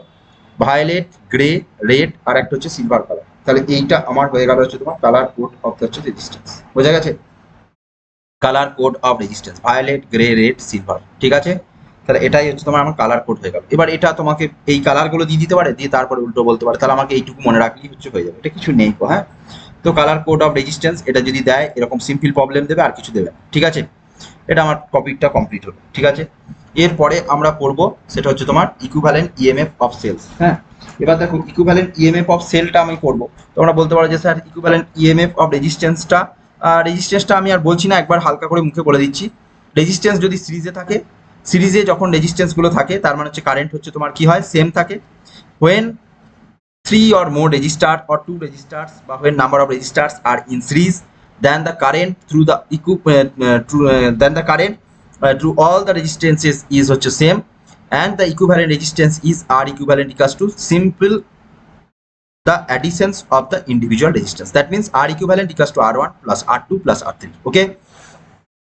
ভায়োলেট, গ্রে, রেড আর একটা হচ্ছে সিলভার কালার। তাহলে এইটা আমার হয়ে গেল হচ্ছে তোমার কালার কোড অফ হচ্ছে রেজিস্ট্যান্স। বোঝা গেছে, colour code of resistance violet, grey, red, silver, ঠিক আছে। তাহলে এটাই হচ্ছে তোমার আমার কালার কোড হয়ে গেল। এবার এটা তোমাকে এই কালারগুলো দিয়ে দিতে পারে, দিয়ে তারপরে উল্টো বলতে পারে, তাহলে আমাকে এইটুকু মনে রাখলেই হচ্ছে হয়ে যাবে, এটা কিছু নেই তো, হ্যাঁ। তো কালার কোড অফ রেজিস্ট্যান্স এটা যদি দেয় এরকম সিম্পল প্রবলেম দেবে, আর কিছু দেবে না, ঠিক আছে। এটা আমার টপিকটা কমপ্লিট হলো, ঠিক আছে। এরপরে আমরা পড়বো সেটা হচ্ছে তোমার ইকুইভ্যালেন্ট ইএমএফ অফ সেলস, হ্যাঁ। এবার দেখো ইকুইভ্যালেন্ট ইএমএফ অফ সেলটা আমি পড়বো। তোমরা বলতে পারো যে স্যার ইকুইভ্যালেন্ট ইএমএফ অফ রেজিস্ট্যান্সটা আমি আর বলছি না, একবার হালকা করে মুখে বলে দিচ্ছি। রেজিস্ট্যান্স যদি সিরিজে থাকে, সিরিজে যখন রেজিস্ট্যান্সগুলো থাকে তার মানে হচ্ছে কারেন্ট হচ্ছে তোমার কি হয়, সেম থাকে। When 3 or more registers or 2 registers, but when number of registers are in series, then the current through the through all the resistances is হচ্ছে same, and the equivalent resistance is R equivalent equals to simple the additions of the individual resistance. That means R equivalent equals to R1 plus R2 plus R3. Okay,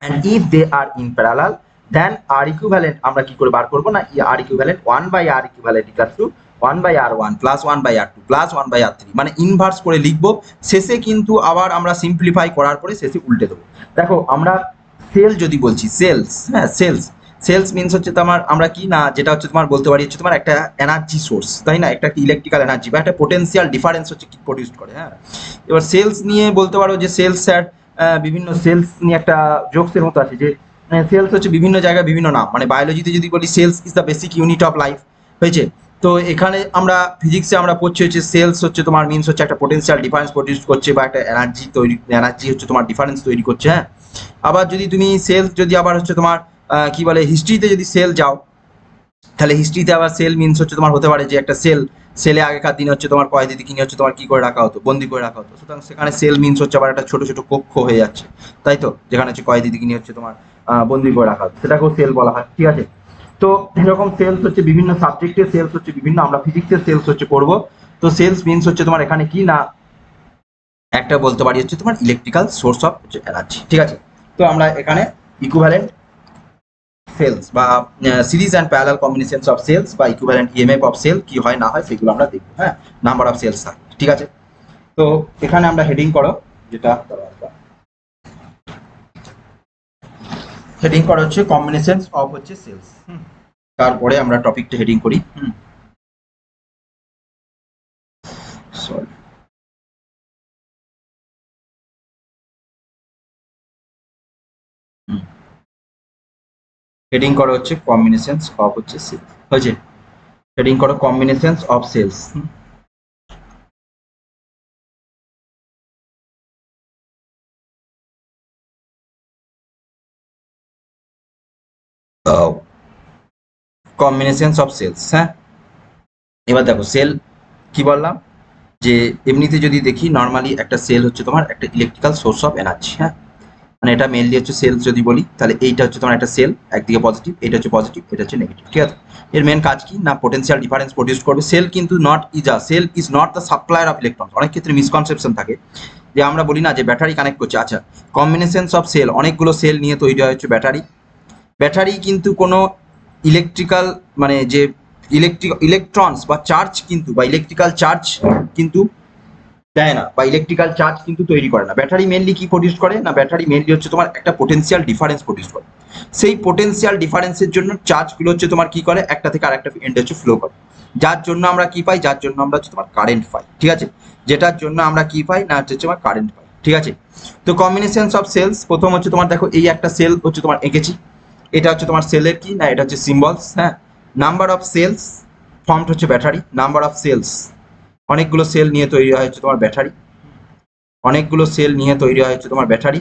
and if they are in parallel, then R equivalent আমরা কি করে বার করব না, R equivalent 1 by R equivalent equals to 1 by R1 plus 1 by R2 plus 1 by R3, মানে inverse করে লিখবো। শেষে কিন্তু আবার আমরা সিম্পলিফাই করার পরে শেষে উল্টে দেবো। দেখো আমরা সেল যদি বলছি, সেলস, হ্যাঁ সেলস মিনস হচ্ছে তোমার আমরা কি না, যেটা হচ্ছে তোমার বলতে পারি হচ্ছে তোমার একটা এনার্জি সোর্স, তাই না, একটা ইলেকট্রিক্যাল এনার্জি বা একটা পোটেনশিয়াল ডিফারেন্স হচ্ছে কি প্রডিউস করে, হ্যাঁ। এবার সেলস নিয়ে বলতে পারো যে সেলস স্যার বিভিন্ন সেলস নিয়ে একটা জোকসের মতো আছে যে সেলস হচ্ছে বিভিন্ন জায়গায় বিভিন্ন নাম, মানে বায়োলজিতে যদি বলি cells is the basic unit of life, হয়েছে। তো এখানে আমরা ফিজিক্সে আমরা পড়ছি হচ্ছে সেলস হচ্ছে তোমার মিনস হচ্ছে একটা পোটেনশিয়াল ডিফারেন্স প্রডিউস করছে বা একটা এনার্জি হচ্ছে তোমার ডিফারেন্স তৈরি করছে, হ্যাঁ। আবার যদি তুমি সেলস যদি আবার হচ্ছে তোমার কি বলে হিস্ট্রিতে যদি সেল যাও, তাহলে হিস্ট্রিতে আবার সেল মিনস হচ্ছে তোমার হতে পারে যে একটা সেলে আগেকার দিনে হচ্ছে তোমার কয়েদি কিনে হচ্ছে তোমার কি করে রাখা হতো, বন্দি করে রাখা হতো। সুতরাং সেখানে সেল মিনস হচ্ছে আবার একটা ছোট ছোট কক্ষ হয়ে যাচ্ছে, তাই তো, যেখানে হচ্ছে কয়েদি কিনে হচ্ছে তোমার বন্দি করে রাখা হতো, সেটাকেও সেল বলা হয়, ঠিক আছে। তো এরকম সেলস হচ্ছে বিভিন্ন সাবজেক্টের সেলস হচ্ছে বিভিন্ন, আমরা ফিজিক্সের সেলস হচ্ছে করবো। তো সেলস মিনস হচ্ছে তোমার এখানে কি না, একটা বলতে পারি হচ্ছে তোমার ইলেকট্রিক্যাল সোর্স অফ এনার্জি, ঠিক আছে। তো আমরা এখানে ইকুইভ্যালেন্ট সেলস বা series and parallel combinations of cells বা ইকুইভ্যালেন্ট ইএমএফ অফ সেল কি হয় না হয় সেগুলো আমরা দেখবো, হ্যাঁ। নাম্বার অফ সেলস থাকে, ঠিক আছে। তো এখানে আমরা হেডিং করো, যেটা হেডিং করা হচ্ছে কম্বিনেশনস অফ হচ্ছে সেলস। তারপরে আমরা টপিকটা হেডিং করি। হেডিং করো হচ্ছে কম্বিনেশনস অফ হচ্ছে সেলস, হয়েছে? হেডিং করো combinations of cells. Combinations of cells, হ্যাঁ। এবার দেখো সেল কি বললাম, যে এমনিতে যদি দেখি নর্মালি একটা সেল হচ্ছে তোমার একটা ইলেকট্রিক্যাল সোর্স অফ এনার্জি, হ্যাঁ। মানে এটা মেনলি হচ্ছে সেলস যদি বলি, তাহলে এইটা হচ্ছে তোমার একটা সেল, একদিকে পজিটিভ, এটা হচ্ছে পজিটিভ, এটা হচ্ছে নেগেটিভ, ঠিক আছে? এর মেন কাজ কি না পোটেনশিয়াল ডিফারেন্স প্রডিউস করবে। সেল কিন্তু cell is not the supplier of electron. অনেক ক্ষেত্রে মিসকনসেপশন থাকে যে আমরা বলি না যে ব্যাটারি কানেক্ট করছে, আচ্ছা কম্বিনেশনস অফ সেল, অনেকগুলো সেল নিয়ে তৈরি হয় হচ্ছে ব্যাটারি। ব্যাটারি কিন্তু কোনো ইলেকট্রিক্যাল মানে যে ইলেকট্রনস বা চার্জ কিন্তু বা ইলেকট্রিক্যাল চার্জ কিন্তু দেয় না, বা ইলেকট্রিক্যাল চার্জ কিন্তু তৈরি করে না। ব্যাটারি মেনলি কি প্রডিউস করে না, ব্যাটারি মেনলি হচ্ছে তোমার একটা পোটেনশিয়াল ডিফারেন্স প্রডিউস করে। সেই পোটেনশিয়াল ডিফারেন্সের জন্য চার্জগুলো হচ্ছে তোমার কি করে, একটা থেকে আরেকটা এন্ডে হচ্ছে ফ্লো করে, যার জন্য আমরা কি পাই, যার জন্য আমরা হচ্ছে তোমার কারেন্ট পাই, ঠিক আছে? যেটার জন্য আমরা কি পাই না হচ্ছে তোমার কারেন্ট পাই, ঠিক আছে? তো কম্বিনেশনস অফ সেলস, প্রথম হচ্ছে তোমার দেখো এই একটা সেল হচ্ছে তোমার এঁকেছি, এটা হচ্ছে তোমার সেলের কি না, এটা হচ্ছে সিম্বলস, হ্যাঁ। নাম্বার অফ সেলস ফর্মড হচ্ছে ব্যাটারি, নাম্বার অফ সেলস, অনেকগুলো সেল নিয়ে তৈরি হয় হচ্ছে তোমার ব্যাটারি, অনেকগুলো সেল নিয়ে তৈরি হয় হচ্ছে তোমার ব্যাটারি।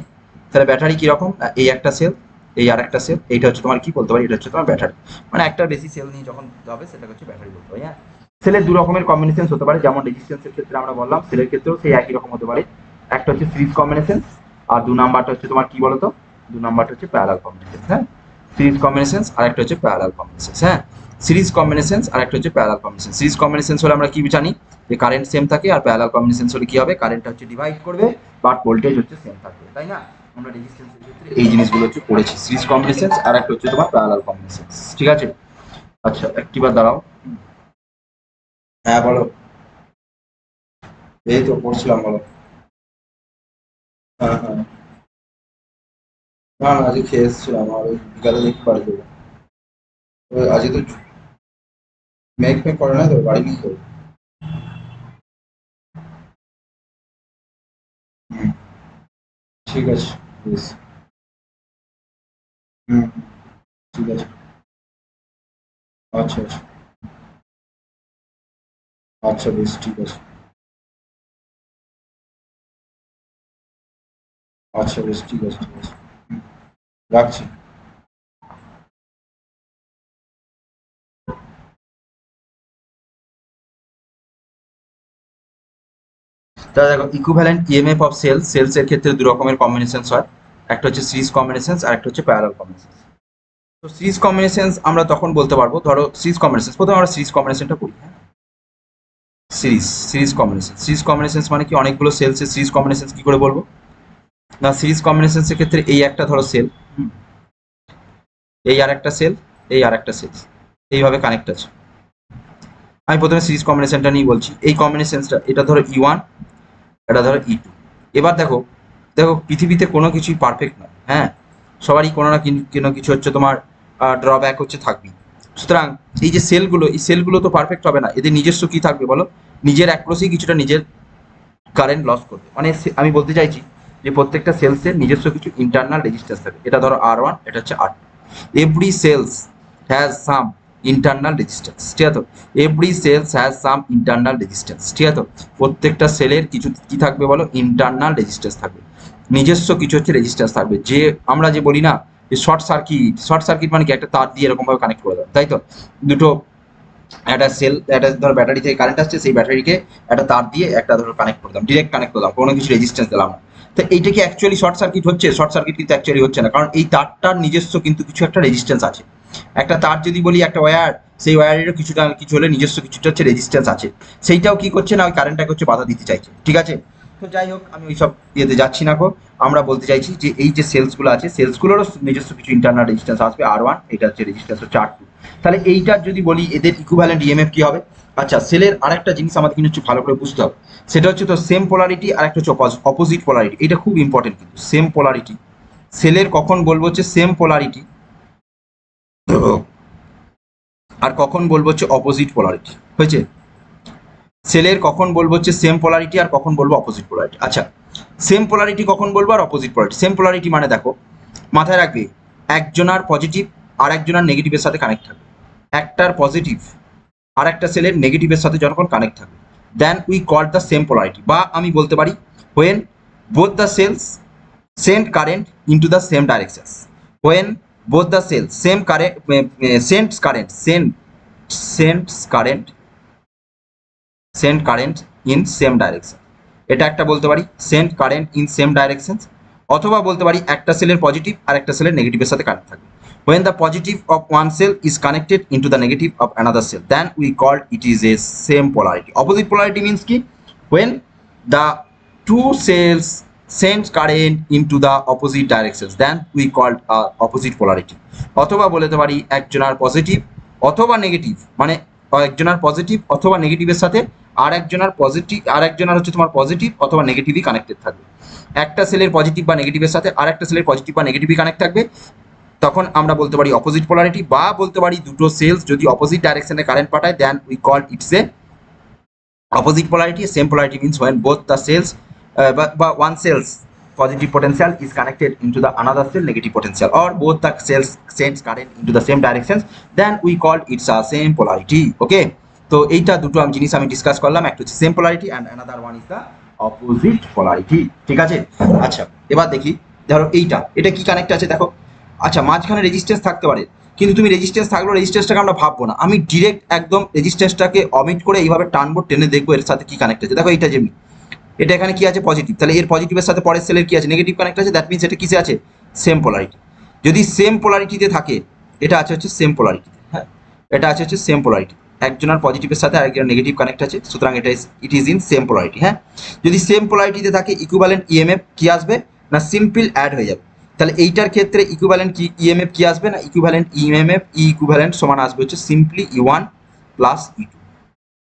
তাহলে ব্যাটারি কিরকম, এই একটা সেল, এই আর একটা সেল, এইটা হচ্ছে তোমার কি বলতে পারি, এটা হচ্ছে তোমার ব্যাটারি। মানে একটা বেশি সেল নিয়ে যখন হবে সেটাকে হচ্ছে ব্যাটারি বলতে পারি, হ্যাঁ। সেলের দু রকমের কম্বিনেশন হতে পারে, যেমন রেজিস্ট্যান্সের ক্ষেত্রে আমরা বললাম, সেলের ক্ষেত্রেও সেই একই রকম হতে পারে। একটা হচ্ছে সিরিজ কম্বিনেশন, আর দু নাম্বারটা হচ্ছে তোমার কি বলতো, দু নাম্বারটা হচ্ছে প্যারালাল কম্বিনেশন, হ্যাঁ। সিরিজ কম্বিনেশন আর একটা হচ্ছে প্যারালাল কম্বিনেশন, হ্যাঁ। সিরিজ কম্বিনেশন আর একটা হচ্ছে প্যারালাল কম্বিনেশন। সিরিজ কম্বিনেশন হলে আমরা কি জানি যে কারেন্ট সেম থাকে, আর প্যারালাল কম্বিনেশন হলে কি হবে, কারেন্টটা হচ্ছে ডিভাইড করবে বাট ভোল্টেজ হচ্ছে সেম থাকবে, তাই না? আমরা রেজিস্ট্যান্সের ক্ষেত্রে এই জিনিসগুলো হচ্ছে পড়েছি, সিরিজ কম্বিনেশন আর একটা হচ্ছে তোমার প্যারালাল কম্বিনেশন, ঠিক আছে? আচ্ছা একটিবার দাঁড়াও, হ্যাঁ বলো। এই তো পড়ছিলাম, বলো। হ্যাঁ হ্যাঁ, না না আজকে খেয়ে এসেছিলাম, আর ওই বিকালে দেখি বাড়ি দেবো। ওই আজকে তো মেঘ ফেক করে না তো, বাড়ি নিয়ে যাবো। হুম, ঠিক আছে, বেশ। হুম হুম, ঠিক আছে। আচ্ছা আচ্ছা, আচ্ছা বেশ ঠিক আছে। আচ্ছা বেশ ঠিক আছে, ঠিক আছে। হুম, রাখছি। তাহলে দেখো ইকুইভ্যালেন্ট ইএমএফ অফ সেলস এর ক্ষেত্রে দু রকমের কম্বিনেশনস হয়, একটা হচ্ছে সিরিজ কম্বিনেশনস আর একটা হচ্ছে প্যারালাল কম্বিনেশনস। তো সিরিজ কম্বিনেশনস আমরা তখন বলতে পারবো, ধরো সিরিজ কম্বিনেশনস, প্রথমে আমরা সিরিজ কম্বিনেশনটা করি, হ্যাঁ। সিরিজ কম্বিনেশনস মানে কি, অনেকগুলো সেলসের সিরিজ কম্বিনেশনস কি করে বলবো না, সিরিজ কম্বিনেশনস এর ক্ষেত্রে এই একটা ধরো সেল, এই আর একটা সেল, এই আর একটা সেল, এইভাবে কানেক্ট আছে। আমি প্রথমে সিরিজ কম্বিনেশনটা নিয়ে বলছি, এই কম্বিনেশনসটা এটা ধরো E1, এটা ধরো E2। এবার দেখো, দেখো পৃথিবীতে কোনো কিছুই পারফেক্ট নয়, হ্যাঁ। সবারই কোনো না কোনো কিছু হচ্ছে তোমার ড্রব্যাক হচ্ছে থাকবেই। সুতরাং এই যে সেলগুলো, এই সেলগুলো তো পারফেক্ট হবে না, এদের নিজস্ব কি থাকবে বলো, নিজের অ্যাক্রোসেই কিছুটা নিজের কারেন্ট লস করবে। মানে আমি বলতে চাইছি যে প্রত্যেকটা সেলসের নিজস্ব কিছু ইন্টারনাল রেজিস্ট্যান্স থাকে, এটা ধরো R1, এটা হচ্ছে R2। Every cells has some internal resistance, ঠিক আছে? Every cells has some internal resistance, ঠিক আছে? প্রত্যেকটা সেলের কিছু কি থাকবে বলো, ইন্টারনাল রেজিস্ট্যান্স থাকবে, নিজস্ব কিছু হচ্ছে রেজিস্ট্যান্স থাকবে। যে আমরা যে বলি না যে শর্ট সার্কিট, শর্ট সার্কিট মানে কি, একটা তার দিয়ে এরকম ভাবে কানেক্ট করে দেওয়া, তাই তো? দুটো, একটা সেল, একটা ধরো ব্যাটারি থেকে কারেন্ট আসছে, সেই ব্যাটারিকে একটা তার দিয়ে একটা ধরো কানেক্ট করলাম, ডিরেক্ট কানেক্ট করলাম, কোনো কিছু রেজিস্ট্যান্স দিলাম না। তো এইটা কি অ্যাকচুয়ালি শর্ট সার্কিট হচ্ছে? শর্ট সার্কিট কিন্তু অ্যাকচুয়ালি হচ্ছে না, কারণ এই তারটার নিজস্ব কিন্তু কিছু একটা রেজিস্ট্যান্স আছে। একটা তার যদি বলি, একটা ওয়্যার, সেই ওয়্যারেরও কিছুটা কিছু হলে নিজস্ব কিছুটা হচ্ছে রেজিস্ট্যান্স আছে, সেইটাও কি করছে না, ওই কারেন্টটাকে হচ্ছে বাধা দিতে চাইছে, ঠিক আছে? তো যাই হোক, আমি ওইসব ইয়েতে যাচ্ছি না গো। আমরা বলতে চাইছি যে এই যে সেলসগুলো আছে, সেলসগুলোরও নিজস্ব কিছু ইন্টারনাল রেজিস্ট্যান্স আসবে, R1, এটা হচ্ছে রেজিস্ট্যান্স হচ্ছে R2। তাহলে এইটার যদি বলি এদের ইকুইভ্যালেন্ট ইএমএফ কি হবে? আচ্ছা সেলের আরেকটা জিনিস আমাদের কিন্তু একটু ভালো করে বুঝতে হবে, সেটা হচ্ছে তো সেম পোলারিটি আর একটা হচ্ছে অপোজিট পোলারিটি। এটা খুব ইম্পর্টেন্ট কিন্তু, সেম পোলারিটি সেলের কখন বলবো হচ্ছে সেম পোলারিটি, আর কখন বলবো হচ্ছে অপোজিট পোলারিটি, হয়েছে? সেলের কখন বলবো হচ্ছে সেম পোলারিটি আর কখন বলবো অপোজিট পোলারিটি। আচ্ছা সেম পোলারিটি কখন বলবো আর অপোজিট পোলারিটি, সেম পোলারিটি মানে দেখো মাথায় রাখবে, একজনার পজিটিভ আর একজনের নেগেটিভের সাথে কানেক্ট থাকবে, একটার পজিটিভ আর একটা সেলের নেগেটিভের সাথে যখন কানেক্ট থাকবে, then we call the same polarity. বা আমি বলতে পারি when both the cells send current into the same directions, when both the cells same current send current in same direction, এটা একটা বলতে পারি send current in same directions। অথবা বলতে পারি একটা সেলের পজিটিভ আর একটা সেলের নেগেটিভের সাথে কানেক্ট থাকবে, when the positive of one cell is connected into the negative of another cell, then we call it is a same polarity। opposite polarity means কি, when the two cells send current into the opposite directions, then we call opposite polarity। অথবা বলতে পারি একজনের positive অথবা negative, মানে একজনের positive অথবা নেগেটিভের সাথে আর একজনের হচ্ছে তোমার পজিটিভ অথবা নেগেটিভই কানেক্টেড থাকবে, একটা সেলের পজিটিভ বা নেগেটিভের সাথে আর একটা সেলের পজিটিভ বা নেগেটিভই কানেক্ট থাকবে, তখন আমরা বলতে পারি অপোজিট পোলারিটি। বা বলতে পারি দুটো সেলস যদি অপোজিট ডাইরেকশনে কারেন্ট পাঠায়, then we call it's a opposite polarity. Same polarity means when both the cells বা one cell's positive potential is connected into the another cell negative potential, or both the cells sends current into the same directions, then we call it's a same polarity। ওকে, তো এইটা দুটো জিনিস আমি discuss করলাম, একটা হচ্ছে same polarity and another one is the opposite polarity. ঠিক আছে, আচ্ছা এবার দেখি, ধরো এটা কি কানেক্ট আছে দেখো। আচ্ছা, মাঝখানে রেজিস্ট্যান্স থাকতে পারে, কিন্তু তুমি রেজিস্ট্যান্স থাকলেও রেজিস্ট্যান্সটাকে আমরা ভাববো না, আমি ডিরেক্ট একদম রেজিস্ট্যান্সটাকে অমিট করে এইভাবে টানবো, টেনে দেখবো এর সাথে কি কানেক্ট আছে। দেখো এইটা যেমনি, এটা এখানে কি আছে পজিটিভ, তাহলে এর পজিটিভের সাথে পরের সেলের কি আছে নেগেটিভ কানেক্ট আছে, দ্যাট মিনস এটা কিসে আছে সেম পোলারিটি। যদি সেম পোলারিটিতে থাকে, এটা আছে হচ্ছে সেম পোলারিটি, হ্যাঁ এটা আছে হচ্ছে সেম পোলারিটি, একজনের পজিটিভের সাথে আরেকজনের নেগেটিভ কানেক্ট আছে, সুতরাং it is in same polarity. হ্যাঁ, যদি সেম পোলারিটিতে থাকে ইকুইভ্যালেন্ট ইএমএফ কি আসবে না সিম্পল অ্যাড হয়ে যাবে, তাহলে এইটার ক্ষেত্রে ইকুইভ্যালেন্ট কি ইএমএফ কি আসবে না ইকুইভ্যালেন্ট ইএমএফ ইকুইভ্যালেন্ট সমান আসবে হচ্ছে সিম্পলি ই1 প্লাস ই2।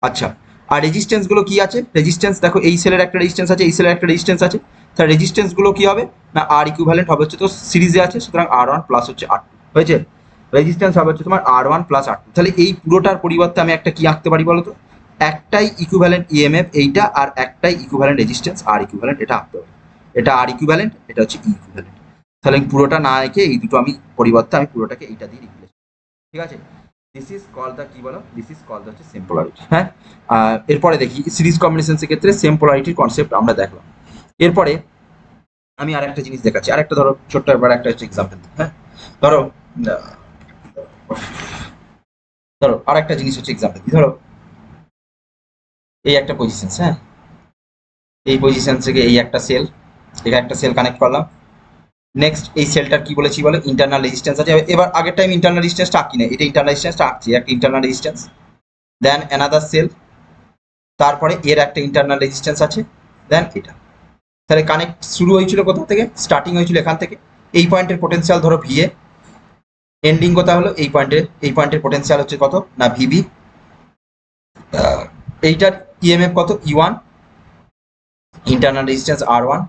আচ্ছা, আর রেজিস্ট্যান্স গুলো কি আছে, রেজিস্ট্যান্স দেখো এই সেলের একটা রেজিস্ট্যান্স আছে, এই সেলের একটা রেজিস্ট্যান্স আছে, তাহলে রেজিস্ট্যান্স গুলো কি হবে না আর ইকুইভ্যালেন্ট হবে হচ্ছে তো সিরিজে আছে, সুতরাং R1 প্লাস হচ্ছে R2 হয়েছে, রেজিস্ট্যান্স হবে হচ্ছে তোমার R1 প্লাস R2। তাহলে এই পুরোটার পরিবর্তে আমি একটা কি আঁকতে পারি বলো তো, একটাই ইকুইভ্যালেন্ট ইএমএফ এইটা আর একটাই ইকুইভ্যালেন্ট রেজিস্ট্যান্স আর ইকুইভ্যালেন্ট, এটা আঁকতে পারি, এটা আর ইকুইভ্যালেন্ট এটা হচ্ছে ই ইকুইভ্যালেন্ট। তাহলে পুরোটা না এঁকে এই দুটো আমি পরিবর্তে আমি পুরোটাকে এইটা দিয়ে রিপ্লেস, ঠিক আছে। দিস ইজ কল দ্য কি বলো, দিস ইজ কল দ্য হচ্ছে সেম পোলারিটি। হ্যাঁ, এরপরে দেখি সিরিজ কম্বিনেশনসের ক্ষেত্রে সেম পোলারিটির কনসেপ্ট আমরা দেখলাম। এরপরে আমি আরেকটা জিনিস দেখাচ্ছি, আরেকটা ধরো ছোট্ট এবার একটা হচ্ছে এক্সাম্পল। হ্যাঁ, ধরো ধরো আরেকটা জিনিস হচ্ছে এক্সাম্পল, ধরো এই একটা পজিশন, হ্যাঁ এই পজিশন থেকে এই একটা সেল, এখানে একটা সেল কানেক্ট করলাম, নেক্সট এই সেলটার কি বলেছি বলে ইন্টারনাল রেজিস্ট্যান্স আছে। এবার আগের টাইম ইন্টারনাল রেজিস্ট্যান্সটা আঁকি না, এটা ইন্টারনাল রেজিস্ট্যান্সটা আঁকছি, একটা ইন্টারনাল রেজিস্ট্যান্স, দেন অ্যানাদার সেল, তারপরে এর একটা ইন্টারনাল রেজিস্ট্যান্স আছে, দেন এটা। তাহলে কানেক্ট শুরু হয়েছিল কোথা থেকে, স্টার্টিং হয়েছিল এখান থেকে, এই পয়েন্টের পোটেনশিয়াল ধরো ভিএ, এন্ডিং কথা হলো এই পয়েন্টের পোটেনশিয়াল হচ্ছে কত না ভিবি, এইটার ইএমএফ কত ই1, ইন্টারনাল রেজিস্ট্যান্স R1,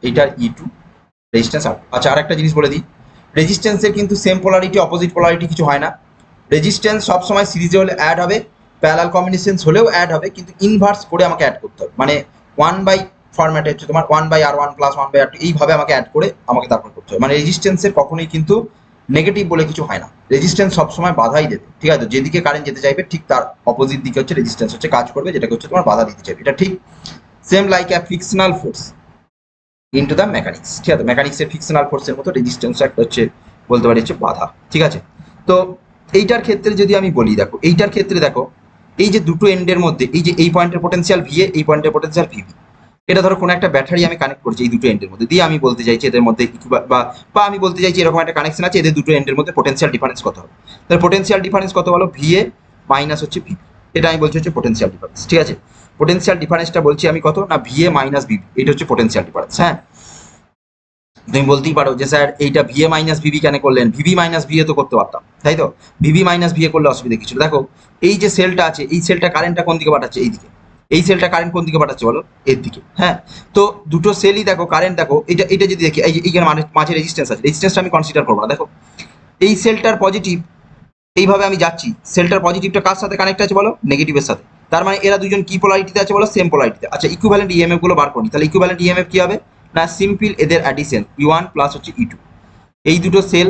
এইটার ই2 রেজিস্ট্যান্স R2। আচ্ছা আরেকটা জিনিস বলে দিই, রেজিস্ট্যান্সের কিন্তু সেম পোলারিটি অপোজিট পোলারিটি কিছু হয় না, রেজিস্ট্যান্স সবসময় সিরিজে হলে অ্যাড হবে, প্যারালাল কম্বিনেশনস হলেও অ্যাড হবে, কিন্তু ইনভার্স করে আমাকে অ্যাড করতে হবে, মানে 1/, ফরম্যাটে হচ্ছে তোমার 1/R1 প্লাস 1/R2 এইভাবে আমাকে অ্যাড করে আমাকে তারপর করতে হবে। মানে রেজিস্ট্যান্সের কখনোই কিন্তু নেগেটিভ বলে কিছু হয় না, রেজিস্ট্যান্স সবসময় বাধাই দেবে, ঠিক আছে, যেদিকে কারেন্ট যেতে চাইবে ঠিক তার অপোজিট দিকে হচ্ছে রেজিস্ট্যান্স হচ্ছে কাজ করবে, যেটাকে হচ্ছে তোমার বাধা দিতে চাইবে, এটা ঠিক same like a frictional force into the mechanics, ঠিক আছে, মেকানিক্সের ফ্রিকশনাল ফোর্সের মতো রেজিস্ট্যান্স একটা হচ্ছে বলতে পারি হচ্ছে বাধা, ঠিক আছে। তো এইটার ক্ষেত্রে যদি আমি বলি, দেখো এইটার ক্ষেত্রে দেখো এই যে দুটো এন্ডের মধ্যে এই যে এই পয়েন্টের পোটেনশিয়াল ভিএ, এই পয়েন্টের পোটেনশিয়াল ভিবি, এটা ধরো কোনো একটা ব্যাটারি আমি কানেক্ট করছি এই দুটো এন্ডের মধ্যে দিয়ে, আমি বলতে চাইছি এদের মধ্যে বা আমি বলতে চাইছি এরকম একটা কানেকশন আছে, এদের দুটো এন্ডের মধ্যে পোটেনশিয়াল ডিফারেন্স কত হবে, তাহলে পোটেনশিয়াল ডিফারেন্স কত বলো ভিএ মাইনাস হচ্ছে ভিবি, এটা আমি বলছি হচ্ছে পোটেনশিয়াল ডিফারেন্স, ঠিক আছে। পোটেনশিয়াল ডিফারেন্সটা বলছি আমি কত না ভিএ মাইনাস ভিবি, এটা হচ্ছে পোটেনশিয়াল ডিফারেন্স। হ্যাঁ, তুমি বলতেই পারো যে স্যার এইটা ভিএ মাইনাস ভিবি কেন করলেন, ভিবি মাইনাস ভিএ তো করতে পারতাম, তাই তো, ভিবি মাইনাস ভিএ করলে অসুবিধা কিছু। দেখো এই যে সেলটা আছে, এই সেলটা কারেন্টটা কোন দিকে পাঠাচ্ছে এই দিকে, এই সেলটা কারেন্ট কোন দিকে পাঠাচ্ছে বলো এর দিকে। হ্যাঁ, তো দুটো সেলই দেখো কারেন্ট দেখো, এটা যদি দেখি এই যে এইখানে মাঝে রেজিস্ট্যান্স আছে, রেজিস্ট্যান্সটা আমি কনসিডার করবো না। দেখো এই সেলটার পজিটিভ এইভাবে আমি যাচ্ছি, সেলটার পজিটিভটা কার সাথে কানেক্ট আছে বলো নেগেটিভের সাথে, তার মানে এরা দুজন কি পোলারিটিতে আছে বলো সেম পোলারিটিতে। আচ্ছা ইকুইভ্যালেন্ট ইএমএফ গুলো বার করি, তাহলে ইকুইভ্যালেন্ট ইএমএফ কি হবে না সিম্পল এদের অ্যাডিশন ই1 প্লাস হচ্ছে ই2, এই দুটো সেল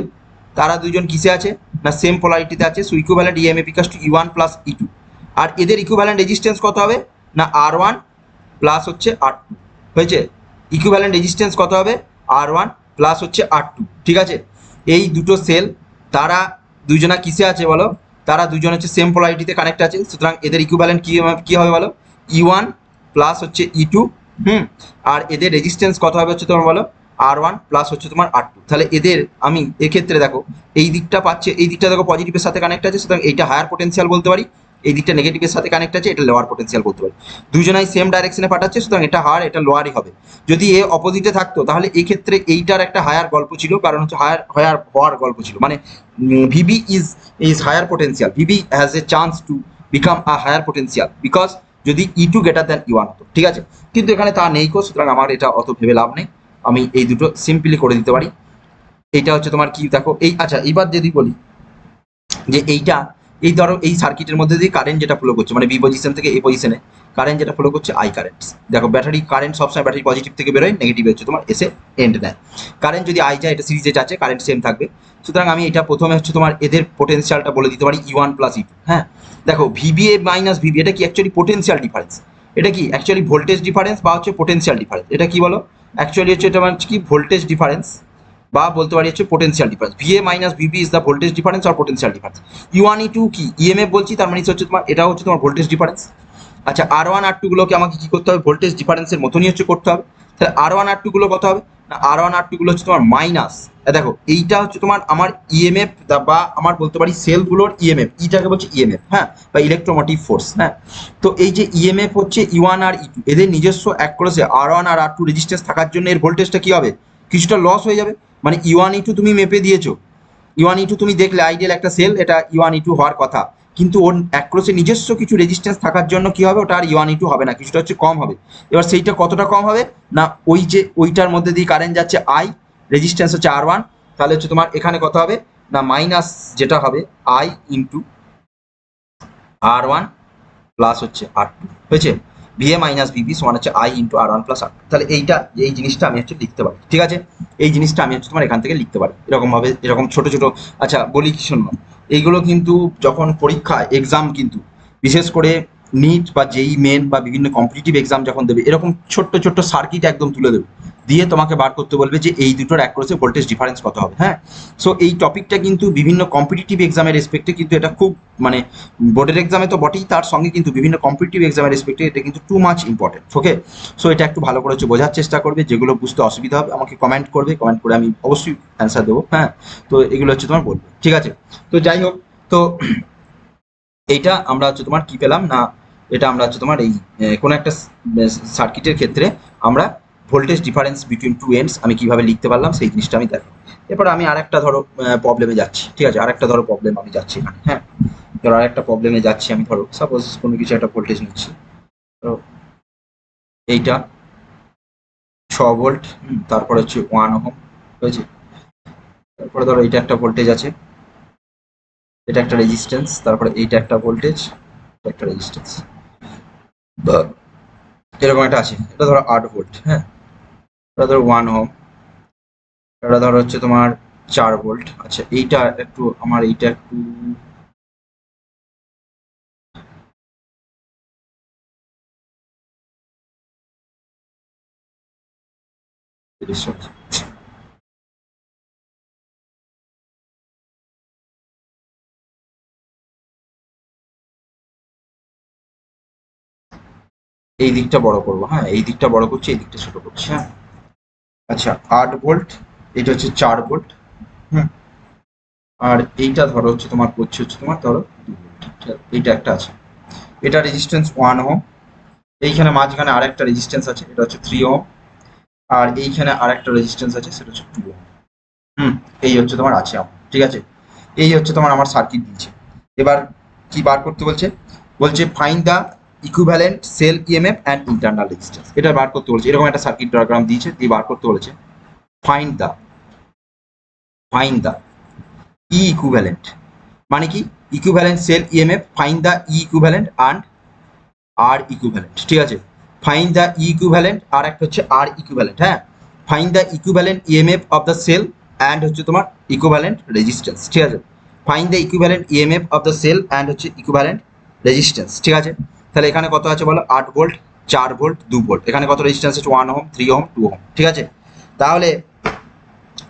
তারা দুজন কিসে আছে না সেম পোলারিটিতে আছে। So equivalent EMF equals to E1 plus E2। আর এদের ইকুইভ্যালেন্ট রেজিস্ট্যান্স কত হবে না R1 প্লাস হচ্ছে R2 হয়েছে। ইকুইভ্যালেন্ট রেজিস্ট্যান্স কত হবে R1 প্লাস হচ্ছে R2। ঠিক আছে, এই দুটো সেল তারা দুজনা কিসে আছে বলো, তারা দুজন হচ্ছে সেম পোলারিটিতে কানেক্ট আছে। সুতরাং এদের ইকুইভ্যালেন্ট কি হবে বলো E1 প্লাস হচ্ছে E2। আর এদের রেজিস্ট্যান্স কত হবে হচ্ছে তোমার বলো R1 প্লাস হচ্ছে তোমার R2। তাহলে এদের আমি এক্ষেত্রে দেখো এই দিকটা পাচ্ছে, এই দিকটা দেখো পজিটিভের সাথে কানেক্ট আছে, সুতরাং এইটা হায়ার পোটেনশিয়াল বলতে পারি, এই দিকটা নেগেটিভের সাথে কানেক্ট আছে, এটা লোয়ার পোটেনশিয়াল বলতে পারি। দুজনাই সেম ডাইরেকশনে পাঠাচ্ছে, সুতরাং এটা হায়ার এটা লোয়ারই হবে। যদি এ অপোজিটে থাকতো তাহলে এই ক্ষেত্রে এইটার একটা হায়ার গল্প ছিল, কারণ হচ্ছে হায়ার হওয়ার গল্প ছিল, মানে VB is higher potential, VB has a chance to become a higher potential because যদি E2 গ্রেটার দ্যান E1 হতো। ঠিক আছে, কিন্তু এখানে তা নেই কো, সুতরাং আমার এটা অত ভেবে লাভ নেই, আমি এই দুটো সিম্পলি করে দিতে পারি। এইটা হচ্ছে তোমার কি দেখো এই, আচ্ছা এইবার যদি বলি যে এইটা এই ধরো এই সার্কিটের মধ্যে দিয়ে কারেন্ট যেটা ফ্লো করছে, মানে বি পজিশন থেকে এই পজিশনে কারেন্ট যেটা ফ্লো করছে আই কারেন্ট। দেখো ব্যাটারি কারেন্ট সবসময় ব্যাটারি পজিটিভ থেকে বেরোয়, নেগেটিভ হচ্ছে তোমার এসে এন্ড নেয়। কারেন্ট যদি আই যায় এটা সিরিজে যাচ্ছে, কারেন্ট সেম থাকবে। সুতরাং আমি এটা প্রথমে হচ্ছে তোমার এদের পোটেনশিয়ালটা বলে দিতে পারি E1 প্লাস E2। হ্যাঁ দেখো ভিবিএ মাইনাস ভিবি এটা কি অ্যাকচুয়ালি পোটেনশিয়াল ডিফারেন্স, এটা কি অ্যাকচুয়ালি ভোল্টেজ ডিফারেন্স বা হচ্ছে পোটেনশিয়াল ডিফারেন্স, এটা কি বলো অ্যাকচুয়ালি হচ্ছে এটা মানে কি ভোল্টেজ ডিফারেন্স বা বলতে পারি হচ্ছে potential difference. VA minus VB is the voltage difference আর পোটেনশিয়াল ডিফারেন্স। E1 E2 কি ইএমএফ বলছি, তার মানে হচ্ছে তোমার এটা হচ্ছে তোমার ভোল্টেজ ডিফারেন্স। আচ্ছা R1 R2 গুলোকে আমাকে কি করতে হবে ভোল্টেজ ডিফারেন্সের মতনই হচ্ছে করতে হবে। তাহলে R1 R2 গুলো কত হবে না R1 R2 গুলো হচ্ছে তোমার মাইনাস, দেখো এইটা হচ্ছে তোমার আমার ইএমএফ বা আমার বলতে পারি সেলগুলোর ইএমএফ, ইটাকে বলছে ইএমএফ হ্যাঁ, বা ইলেকট্রোমোটিভ ফোর্স। হ্যাঁ তো এই যে ইএমএফ হচ্ছে E1 আর E2 এদের নিজস্ব এক ক্রসে R1 আর R2 রেজিস্ট্যান্স থাকার জন্য এর ভোল্টেজটা কি হবে কিছুটা লস হয়ে যাবে। মানে E1 E2 তুমি মেপে দিয়েছো, E1 E2 তুমি দেখলে আইডিয়াল একটা সেল, এটা E1 E2 হওয়ার কথা, কিন্তু ওর অ্যাক্রসে নিজস্ব কিছু রেজিস্ট্যান্স থাকার জন্য কি হবে ওটা আর E1 E2 হবে না, কিছুটা হচ্ছে কম হবে। এবার সেইটা কতটা কম হবে না ওই যে ওইটার মধ্যে দিয়ে কারেন্ট যাচ্ছে আই, রেজিস্ট্যান্স হচ্ছে R1, তাহলে হচ্ছে তোমার এখানে কত হবে না মাইনাস যেটা হবে আই ইন্টু R1 প্লাস হচ্ছে R2 হয়েছে। ভিএ মাইনাস ভিবি সমান হচ্ছে I into R1 plus R2। তাহলে এইটা এই জিনিসটা আমি হচ্ছে লিখতে পারি। ঠিক আছে, এই জিনিসটা আমি হচ্ছে তোমার এখান থেকে লিখতে পারি এরকম ভাবে, এরকম ছোট ছোট। আচ্ছা বলি কি শোনো, এইগুলো কিন্তু যখন পরীক্ষা এক্সাম কিন্তু বিশেষ করে নিট বা জেই মেন বা বিভিন্ন কম্পিটিটিভ এক্সাম যখন দেবে এরকম ছোট্ট ছোট্ট সার্কিট একদম তুলে দেবে, দিয়ে তোমাকে বার করতে বলবে যে এই দুটোর অ্যাক্রসে ভোল্টেজ ডিফারেন্স কত হবে। হ্যাঁ সো এই টপিকটা কিন্তু বিভিন্ন কম্পিটিটিভ এক্সামের রেসপেক্টে কিন্তু এটা খুব মানে বোর্ডের এক্সামে তো বটেই, তার সঙ্গে কিন্তু বিভিন্ন কম্পিটিটিভ এক্সামের রেসপেক্টে এটা কিন্তু too much important. Okay so এটা একটু ভালো করে হচ্ছে বোঝার চেষ্টা করবে, যেগুলো বুঝতে অসুবিধা হবে আমাকে কমেন্ট করবে, কমেন্ট করে আমি অবশ্যই অ্যান্সার দেবো। হ্যাঁ তো এগুলো হচ্ছে তোমার বলবে। ঠিক আছে, তো যাই হোক, তো এইটা আমরা হচ্ছে তোমার কি পেলাম না, এটা আমরা হচ্ছে তোমার এই কোনো একটা সার্কিটের ক্ষেত্রে আমরা voltage difference between two ends আমি কিভাবে লিখতে পারলাম সেই জিনিসটা আমি দেখো। এরপর আমি আরেকটা ধরো প্রবলেমে যাচ্ছি। ঠিক আছে, আরেকটা ধরো প্রবলেম আমি যাচ্ছি এখানে। হ্যাঁ ধরো আরেকটা প্রবলেমে যাচ্ছি আমি, ধরো সাপোজ কোনো কিছু একটা ভোল্টেজ নিচ্ছি, ধরো এইটা 6 ভোল্ট, তারপরে হচ্ছে 1 ওহম হয়েছে। তারপরে ধরো এইটা একটা ভোল্টেজ আছে, এটা একটা রেজিস্ট্যান্স, তারপরে এইটা একটা ভোল্টেজ, একটা রেজিস্ট্যান্স এরকম একটা আছে। এটা ধরো 8 ভোল্ট। হ্যাঁ এটা ধরো 1 ওহম, এটা ধরো হচ্ছে তোমার 4 ভোল্ট। আচ্ছা এইটা একটু আমার এইটা একটু এই দিকটা বড় করবো। হ্যাঁ এই দিকটা বড় করছি, এই দিকটা ছোট করছি। হ্যাঁ আচ্ছা 8 ভোল্ট, এটা হচ্ছে 4 ভোল্ট। হুম আর এইটা ধরো হচ্ছে তোমার করছে হচ্ছে তোমার ধরো 2 ভোল্ট। এইটা একটা আছে, এটা রেজিস্ট্যান্স 1 ওহম, এইখানে মাঝখানে আরেকটা রেজিস্ট্যান্স আছে এটা হচ্ছে 3 ওহম, আর এইখানে আরেকটা রেজিস্ট্যান্স আছে সেটা হচ্ছে 2 ওহম। এই হচ্ছে তোমার আছে আমার। ঠিক আছে, এই হচ্ছে তোমার আমার সার্কিট দিয়েছে। এবার কি বার করতে বলছে, বলছে find the equivalent cell EMF and internal resistance, এটা বার করতে বলছে। এরকম একটা সার্কিট ডায়াগ্রাম দিয়েছে, দিয়ে বার করতে বলেছে ফাইন্ড দ্য ই ইকুইভ্যালেন্ট, মানে কি equivalent cell EMF, find the E equivalent and R equivalent. ঠিক আছে, ফাইন্ড দ্য ই ইকুইভ্যালেন্ট আর একটা হচ্ছে আর ইকুইভ্যালেন্ট। হ্যাঁ find the equivalent EMF of the cell and হচ্ছে তোমার ইকুইভ্যালেন্ট রেজিস্ট্যান্স, ঠিক আছে। Find the equivalent EMF of the cell and হচ্ছে ইকুইভ্যালেন্ট রেজিস্ট্যান্স, ঠিক আছে। তাহলে এখানে কত আছে বলো, 8 ভোল্ট, 4 ভোল্ট, 2 ভোল্ট। এখানে কত রেজিস্ট্যান্স আছে, 1 ওহম, 3 ওহম, 2 ওহম, ঠিক আছে। তাহলে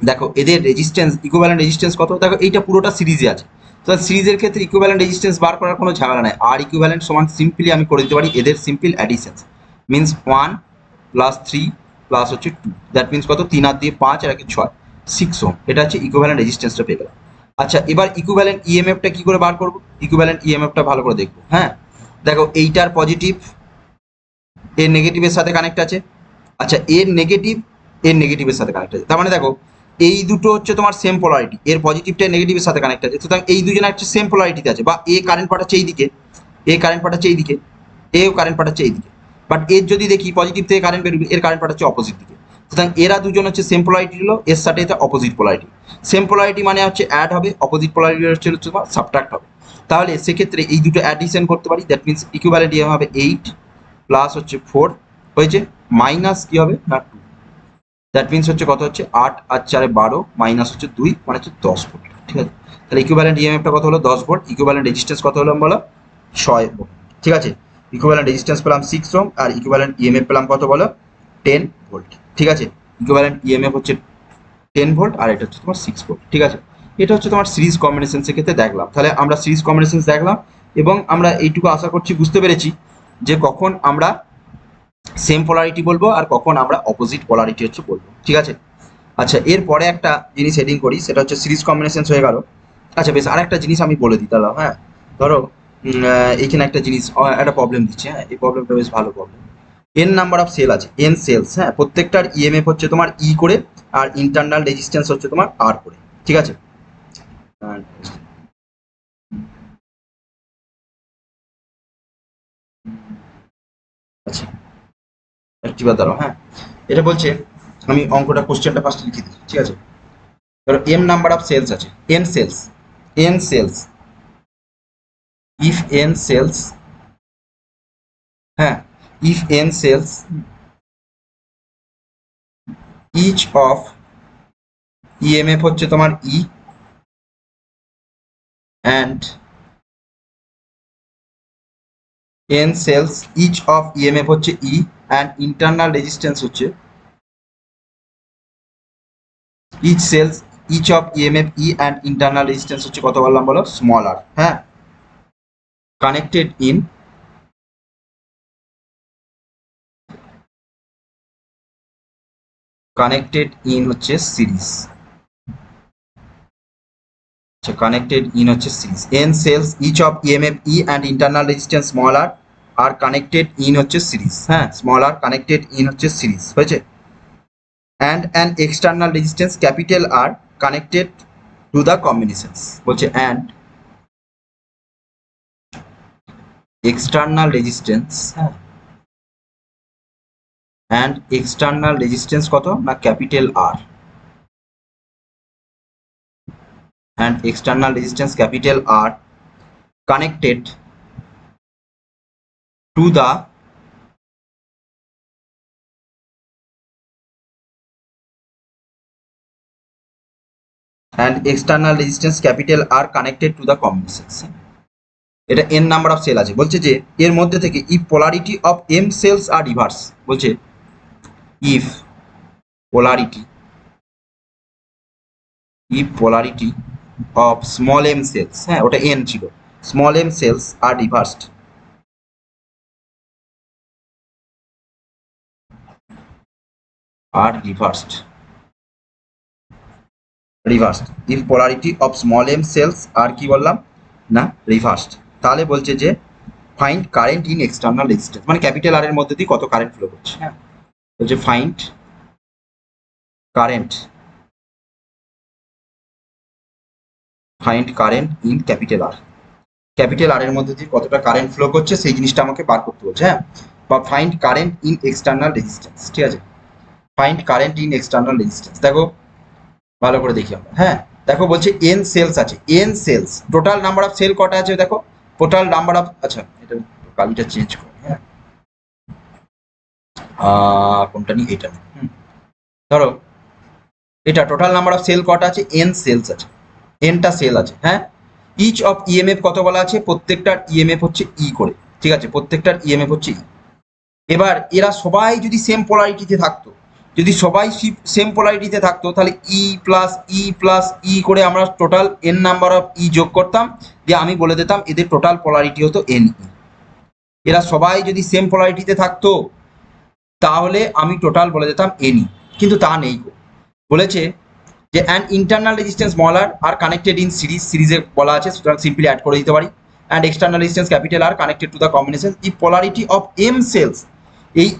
দেখো এদের রেজিস্ট্যান্স, ইকুইভ্যালেন্ট রেজিস্ট্যান্স কত, দেখো এইটা পুরোটা সিরিজে আছে। তো সিরিজের ক্ষেত্রে ইকুইভ্যালেন্ট রেজিস্ট্যান্স বার করার কোনো ঝামেলা নাই। আর ইকুইভ্যালেন্ট সমান সিম্পলি আমি করে দিতে পারি এদের simple addition, means 1 plus 3 plus হচ্ছে 2, দ্যাট মিনস কত, 3 আর দিয়ে 5 আর 6, 6 ওহম। এটা হচ্ছে ইকুইভ্যালেন্ট রেজিস্ট্যান্সটা পেয়ে গেলাম। আচ্ছা, এবার ইকুইভ্যালেন্ট ইএমএফটা কি করে বার করবো, ইকুইভ্যালেন্ট ইএমএফটা ভালো করে দেখবো। হ্যাঁ, দেখো এইটার পজিটিভ এর নেগেটিভের সাথে কানেক্ট আছে। আচ্ছা, এর নেগেটিভ এর নেগেটিভের সাথে কানেক্ট আছে, তার মানে দেখো এই দুটো হচ্ছে তোমার সেম পোলারিটি, এর পজিটিভটা নেগেটিভের সাথে কানেক্ট আছে, সুতরাং এই দুজনে হচ্ছে সেম পোলারিটিতে আছে, বা এ কারেন্ট পাঠাচ্ছে এইদিকে, এ কারেন্ট পাঠাচ্ছে এইদিকে, এও কারেন্ট পাঠাচ্ছে এইদিকে। বাট এর যদি দেখি পজিটিভ থেকে কারেন্ট বেরোবে, এর কারেন্ট পাঠাচ্ছে অপোজিট দিকে, সুতরাং এরা দুজন হচ্ছে সেম পোলারিটি হলো, এর সাথে এটা অপোজিট পোলারিটি। সেম পোলারিটি মানে হচ্ছে অ্যাড হবে, অপোজিট পোলারিটি হচ্ছে তোমার সাবট্রাক্ট হবে। তাহলে সেক্ষেত্রে এই দুটো অ্যাডিশন করতে পারি, দ্যাট মিনস ইকুইভ্যালেন্ট ইএমএফ হবে 8 প্লাস হচ্ছে 4 হয়েছে, মাইনাস কি হবে না 2, দ্যাট মিনস হচ্ছে কত হচ্ছে 8 আর 4 12 মাইনাস হচ্ছে 2 মানে হচ্ছে 10 ভোল্ট, ঠিক আছে। তাহলে ইকুইভ্যালেন্ট ইএমএফটা কত হলো 10 ভোল্ট, ইকুইভ্যালেন্ট রেজিস্ট্যান্স কত হলো বলো 6 ভোল্ট, ঠিক আছে। ইকুইভ্যালেন্ট রেজিস্ট্যান্স পেলাম 6 ওহম, আর ইকুইভ্যালেন্ট ইএমএফ পেলাম কত বলো 10 ভোল্ট, ঠিক আছে। ইকুইভ্যালেন্ট ইএমএফ হচ্ছে 10 ভোল্ট আর এটা হচ্ছে তোমার 6 ভোল্ট, ঠিক আছে। এটা হচ্ছে তোমার সিরিজ কম্বিনেশন ক্ষেত্রে দেখলাম। তাহলে আমরা সিরিজ কম্বিনেশন দেখলাম এবং আমরা এইটুকু আশা করছি বুঝতে পেরেছি যে কখন আমরা সেম পোলারিটি বলবো আর কখন আমরা অপোজিট পোলারিটি হচ্ছে বলবো, ঠিক আছে। আচ্ছা, এরপরে একটা জিনিস হেডিং করি, সেটা হচ্ছে সিরিজ কম্বিনেশন হয়ে গেল। আচ্ছা বেশ, আর একটা জিনিস আমি বলে দিই তাহলে। হ্যাঁ, ধরো এইখানে একটা জিনিস একটা প্রবলেম দিচ্ছে। হ্যাঁ, এই প্রবলেমটা বেশ ভালো problem. N number of cell আছে, এন সেলস, হ্যাঁ, প্রত্যেকটার ইএমএফ হচ্ছে তোমার ই করে আর ইন্টারনাল রেজিস্ট্যান্স হচ্ছে তোমার আর করে, ঠিক আছে। আচ্ছা, একটিবার দাঁড়াও। হ্যাঁ, এটা বলছে, আমি অঙ্কটা কোশ্চেনটা ফার্স্ট লিখে দিই, ঠিক আছে। ধরো এম নাম্বার অফ সেলস আছে, N cells, n cells, if n cells, হ্যাঁ, if n cells each of EMF হচ্ছে তোমার E and n cells each of EMF হচ্ছে ই অ্যান্ড ইন্টারনাল রেজিস্ট্যান্স হচ্ছে each cells each of EMF E and internal resistance হচ্ছে কত বললাম বলো, small r. হ্যাঁ, কানেক্টেড ইন হচ্ছে সিরিজ। আচ্ছা, কানেক্টেড ইন হচ্ছে series, n cells each of EMF E and internal resistance small R, are connected in হচ্ছে series. হ্যাঁ, স্মল আর কানেক্টেড ইন হচ্ছে সিরিজ হয়েছে, and an external resistance capital R connected to the combinations, বলছে and external resistance, হ্যাঁ, and external resistance কত না capital R, and external resistance capital R connected to the and external resistance capital are connected to the combinations. এটা n number of cell আছে, বলছে যে এর মধ্যে থেকে if polarity of m cells are reverse, বলছে if polarity of small m cells, হ্যাঁ ওটা n ছিল, small m cells are reversed, if polarity of small m cells are কি বললাম না রিভার্সড, তাহলে বলছে যে find current in external resistance, মানে ক্যাপিটাল আর এর মধ্যে দিয়ে কত কারেন্ট ফ্লো করছে। হ্যাঁ, বলছে find current in capital R, capital R এর মধ্যে দিয়ে কতটা কারেন্ট ফ্লো করছে সেই জিনিসটা আমাকে বার করতে বলছে। হ্যাঁ, বা find current in external resistance, ঠিক আছে। Find current in external resistance, দেখো ভালো করে দেখি আমরা। হ্যাঁ, দেখো বলছে এন সেলস আছে, N cells, total number of cell কটা আছে দেখো, টোটাল নাম্বার অফ, আচ্ছা এটা কালিটা চেঞ্জ করি। হ্যাঁ, কোনটা নিই, এটা নিই। ধরো এটা টোটাল নাম্বার অফ সেল কটা আছে, এন সেলস আছে, এনটা সেল আছে। হ্যাঁ, ইচ অফ ইএমএফ কত বলা আছে, প্রত্যেকটার ইএমএফ হচ্ছে ই করে, ঠিক আছে, প্রত্যেকটার ইএমএফ হচ্ছে ই। এবার এরা সবাই যদি সেম পোলারিটিতে থাকতো, যদি সবাই সেম পোলারিটিতে থাকতো, তাহলে ই প্লাস ই করে আমরা টোটাল এন নাম্বার অফ ই যোগ করতাম, দিয়ে আমি বলে দিতাম এদের টোটাল পোলারিটি হতো এন ই। এরা সবাই যদি সেম পোলারিটিতে থাকতো তাহলে আমি টোটাল বলে দিতাম এন ই, কিন্তু তা নেই গো। বলেছে যে and internal resistance smaller R connected in সিরিজে বলা আছে, সুতরাং সিম্পলি অ্যাড করে দিতে পারি। And external resistance capital R connected to the combination the polarity of M cells. এই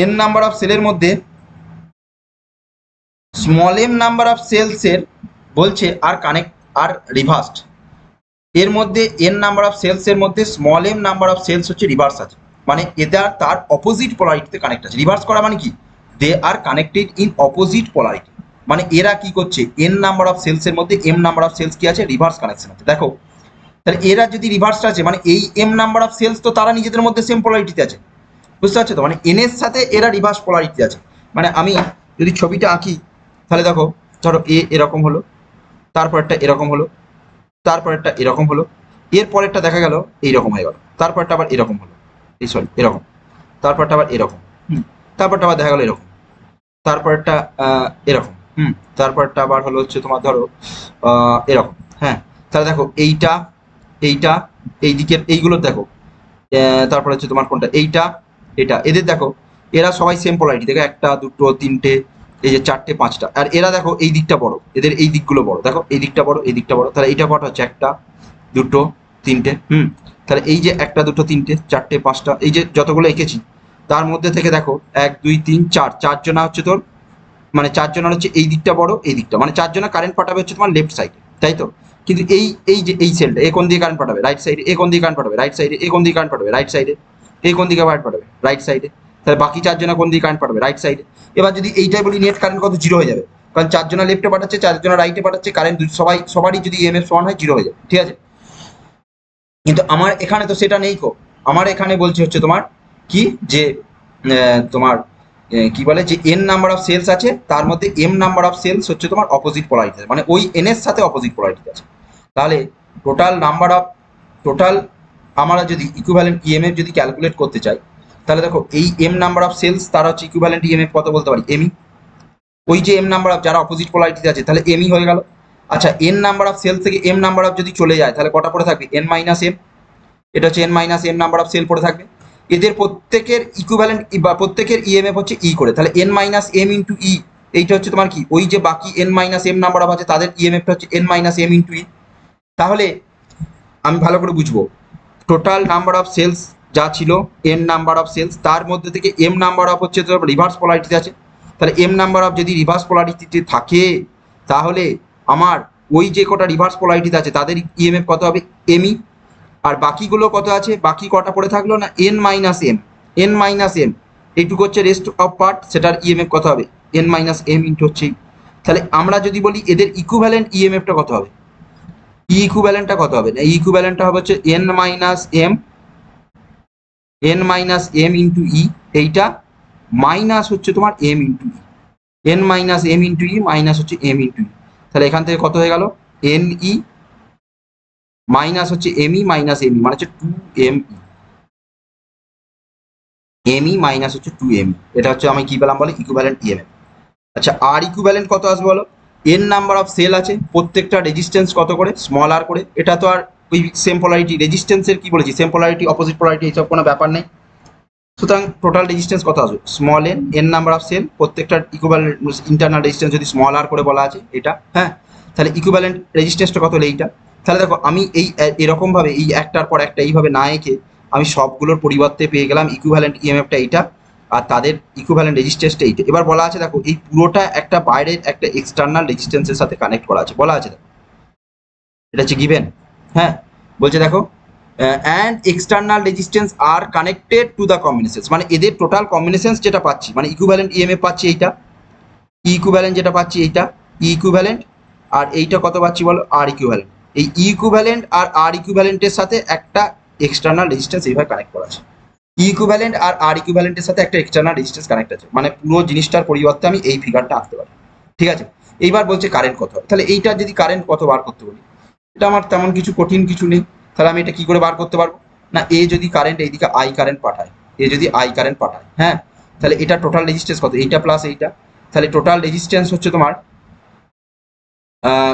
এন নাম্বার অফ সেলের মধ্যে স্মল এম নাম্বার অফ সেলসের বলছে আর কানেক্ট আর রিভার্সড, এর মধ্যে এন নাম্বার অফ সেলসের মধ্যে small M number of cells হচ্ছে রিভার্স আছে, মানে এদের তার অপোজিট পোলারিটিতে কানেক্ট আছে। রিভার্স করা মানে কি, they are connected in opposite polarity, মানে এরা কি করছে, এন নাম্বার অফ সেলসের মধ্যে এম নাম্বার অফ সেলস কি আছে, রিভার্স কানেকশন আছে। দেখো তাহলে এরা যদি রিভার্সটা আছে মানে এই এম নাম্বার অফ সেলস তো তারা নিজেদের মধ্যে সেম পোলারিটিতে আছে, বুঝতে পারছো তো, মানে এন এর সাথে এরা রিভার্স পোলারিটি আছে। মানে আমি যদি ছবিটা আঁকি তাহলে দেখো, ধরো এ এরকম হলো, তারপরটা এরকম হলো, তারপরেরটা এরকম হলো, এর পরেরটা দেখা গেল এইরকম হয়ে গেল, তারপরটা আবার এরকম হলো, এই সরি এরকম, তারপরটা আবার এরকম, তারপরটা আবার দেখা গেল এরকম, তারপরটা এরকম, তারপরটা আবার হলো হচ্ছে তোমার ধরো এরকম। হ্যাঁ, তাহলে দেখো এইটা এইটা এই দিকের এইগুলো দেখো, তারপরে হচ্ছে তোমার কোনটা এইটা এটা, এদের দেখো এরা সবাই সেম পোলারিটি, দেখো একটা দুটো তিনটে এই যে চারটে পাঁচটা, আর এরা দেখো এই দিকটা বড়, এদের এই দিকগুলো বড়, দেখো এই দিকটা বড় এই দিকটা বড়, তাহলে এইটা কটা হচ্ছে একটা দুটো তিনটে, তাহলে এই যে একটা দুটো তিনটে চারটে পাঁচটা এই যে যতগুলো এঁকেছি তার মধ্যে থেকে দেখো এক দুই তিন চার, চারজনা হচ্ছে তোর, মানে চারজনের হচ্ছে এই দিকটা বড় এই দিকটা, মানে চারজনা কারেন্ট পাঠাবে হচ্ছে তোমার লেফট সাইডে, তাই তো। কিন্তু এই এই যে এই সেলটা এ কোন দিকে কারেন্ট পাঠাবে, রাইট সাইডে, এ কোন দিকে কারেন্ট পাঠাবে রাইট সাইডে, এ কোন দিকে কারেন্ট পাঠাবে রাইট সাইডে, এ কোন দিকে কারেন্ট পাঠাবে রাইট সাইডে, তাহলে বাকি চারজনা কোন দিকে কারেন্ট পাঠাবে রাইট সাইডে। এবার যদি এইটাই বলি নেট কারেন্ট কত, জিরো হয়ে যাবে, কারণ চারজনা লেফটে পাঠাচ্ছে চারজনা রাইটে পাঠাচ্ছে, কারেন্ট সবারই যদি ইএমএফ সমান হয় জিরো হয়ে যাবে, ঠিক আছে। কিন্তু আমার এখানে তো সেটা নেই কো, আমার এখানে বলছে হচ্ছে তোমার কি যে তোমার কি বলে যে এন নাম্বার অফ সেলস আছে, তার মধ্যে এম নাম্বার অফ সেলস হচ্ছে তোমার অপোজিট পোলারিটি, মানে ওই এন এর সাথে অপোজিট পোলারিটি আছে। তাহলে টোটাল নাম্বার অফ টোটাল আমরা যদি ইকুইভ্যালেন্ট ইএমএফ যদি ক্যালকুলেট করতে চাই, তাহলে দেখো এই এম নাম্বার অফ সেলস তারা হচ্ছে ইকুইভ্যালেন্ট ইএমএফ কত বলতে পারি, এমই। ওই যে এম নাম্বার অফ যারা অপোজিট পোলারিটিতে আছে তাহলে এমই হয়ে গেল। আচ্ছা, এন নাম্বার অফ সেলস থেকে এম নাম্বার অফ যদি চলে যায় তাহলে কটা পড়ে থাকবে, এন মাইনাস এম, এটা হচ্ছে N minus M number of cell পড়ে থাকবে। এদের প্রত্যেকের ইকুইভ্যালেন্ট বা প্রত্যেকের ইএমএফ হচ্ছে ই করে, তাহলে N minus M into E, এইটা হচ্ছে তোমার কি, ওই যে বাকি N minus M number of আছে তাদের ইএমএফটা হচ্ছে N minus M into E. তাহলে আমি ভালো করে বুঝবো, টোটাল নাম্বার অফ সেলস যা ছিল এন নাম্বার অফ সেলস, তার মধ্যে থেকে এম নাম্বার অফ হচ্ছে তো রিভার্স পোলারিটিতে আছে, তাহলে এম নাম্বার অফ যদি রিভার্স পোলারিটিতে থাকে তাহলে আমার ওই যে কটা রিভার্স পোলারিটিতে আছে তাদের ইএমএফ কত হবে, এমই। আর বাকিগুলো কত আছে, বাকি কটা পড়ে থাকলো না, N minus M, N minus M এইটুকু হচ্ছে রেস্ট অফ পার্ট, সেটার ইএমএফ কত হবে, এন মাইনাস এম ইন্টু হচ্ছে। তাহলে আমরা যদি বলি এদের ইকুইভ্যালেন্ট ইএমএফটা কত হবে, ই ইকুইভ্যালেন্টটা কত হবে না, ই ইকুইভ্যালেন্টটা হবে হচ্ছে N minus M, N minus M into E, এইটা মাইনাস হচ্ছে তোমার m into E, n minus M into E minus হচ্ছে এম ইন্টু ই। তাহলে এখান থেকে কত হয়ে গেল, এন ই মাইনাস হচ্ছে m E minus m E, মানে হচ্ছে two m E, m E minus হচ্ছে টু এম ই, এটা হচ্ছে আমি কি পেলাম বলে ইকুইভ্যালেন্ট ইএমএফ। আচ্ছা, আর ইকুইভ্যালেন্ট কত আসবে বলো, এন নাম্বার অফ সেল আছে, প্রত্যেকটা রেজিস্ট্যান্স কত করে, স্মল আর করে, এটা তো আর ওই সেম পোলারিটি রেজিস্ট্যান্সের কি বলেছি, সেম পোলারিটি অপোজিট পোলারিটি এইসব কোনো ব্যাপার নেই। সুতরাং টোটাল রেজিস্ট্যান্স কত আসবে, small N, N number of cell, প্রত্যেকটার ইকুইভ্যালেন্ট ইন্টারনাল রেজিস্ট্যান্স যদি স্মল আর করে বলা আছে এটা, হ্যাঁ, তাহলে ইকুইভ্যালেন্ট রেজিস্ট্যান্সটা কত হলো এইটা। তাহলে দেখো আমি এই এরকমভাবে এই একটার পর একটা এইভাবে না এঁকে আমি সবগুলোর পরিবর্তে পেয়ে গেলাম ইকুইভ্যালেন্ট ইএমএফটা এইটা, আর তাদের ইকুইভ্যালেন্ট রেজিস্ট্যান্সটা এইটা। এবার বলা আছে দেখো এই পুরোটা একটা বাইরের একটা এক্সটার্নাল রেজিস্ট্যান্সের সাথে কানেক্ট করা আছে, বলা আছে দেখো এটা হচ্ছে গিভেন। হ্যাঁ, বলছে দেখো and external resistance R connected to the combinations, মানে এদের টোটাল কম্বিনেশনস যেটা পাচ্ছি, মানে ইকুইভ্যালেন্ট ইএমএফ পাচ্ছি এইটা, ই ইকুইভ্যালেন্ট যেটা পাচ্ছি এইটা, ই ইকুইভ্যালেন্ট, আর এইটা কত পাচ্ছি বলো, আর ইকুইভ্যালেন্ট। এই ই ইকুইভ্যালেন্ট আর আর ইকুইভ্যালেন্টের সাথে একটা এক্সটার্নাল রেজিস্ট্যান্স এইভাবে কানেক্ট করা আছে, ই ইকুইভ্যালেন্ট আর আর ইকুইভ্যালেন্টের সাথে একটা এক্সটার্নাল রেজিস্ট্যান্স কানেক্ট আছে, মানে পুরো জিনিসটার পরিবর্তে আমি এই ফিগারটা আঁকতে পারি। ঠিক আছে। এইবার বলছে কারেন্ট কত হবে, তাহলে এইটা যদি কারেন্ট কত বার করতে বলি, এটা আমার তেমন কিছু কঠিন কিছু নেই। তাহলে আমি এটা কি করে বার করতে পারবো, না এ যদি কারেন্ট এইদিকে আই কারেন্ট পাঠায়, এ যদি আই কারেন্ট পাঠায়, হ্যাঁ, তাহলে এটা টোটাল রেজিস্ট্যান্স কত, এইটা প্লাস এইটা, তাহলে টোটাল রেজিস্ট্যান্স হচ্ছে তোমার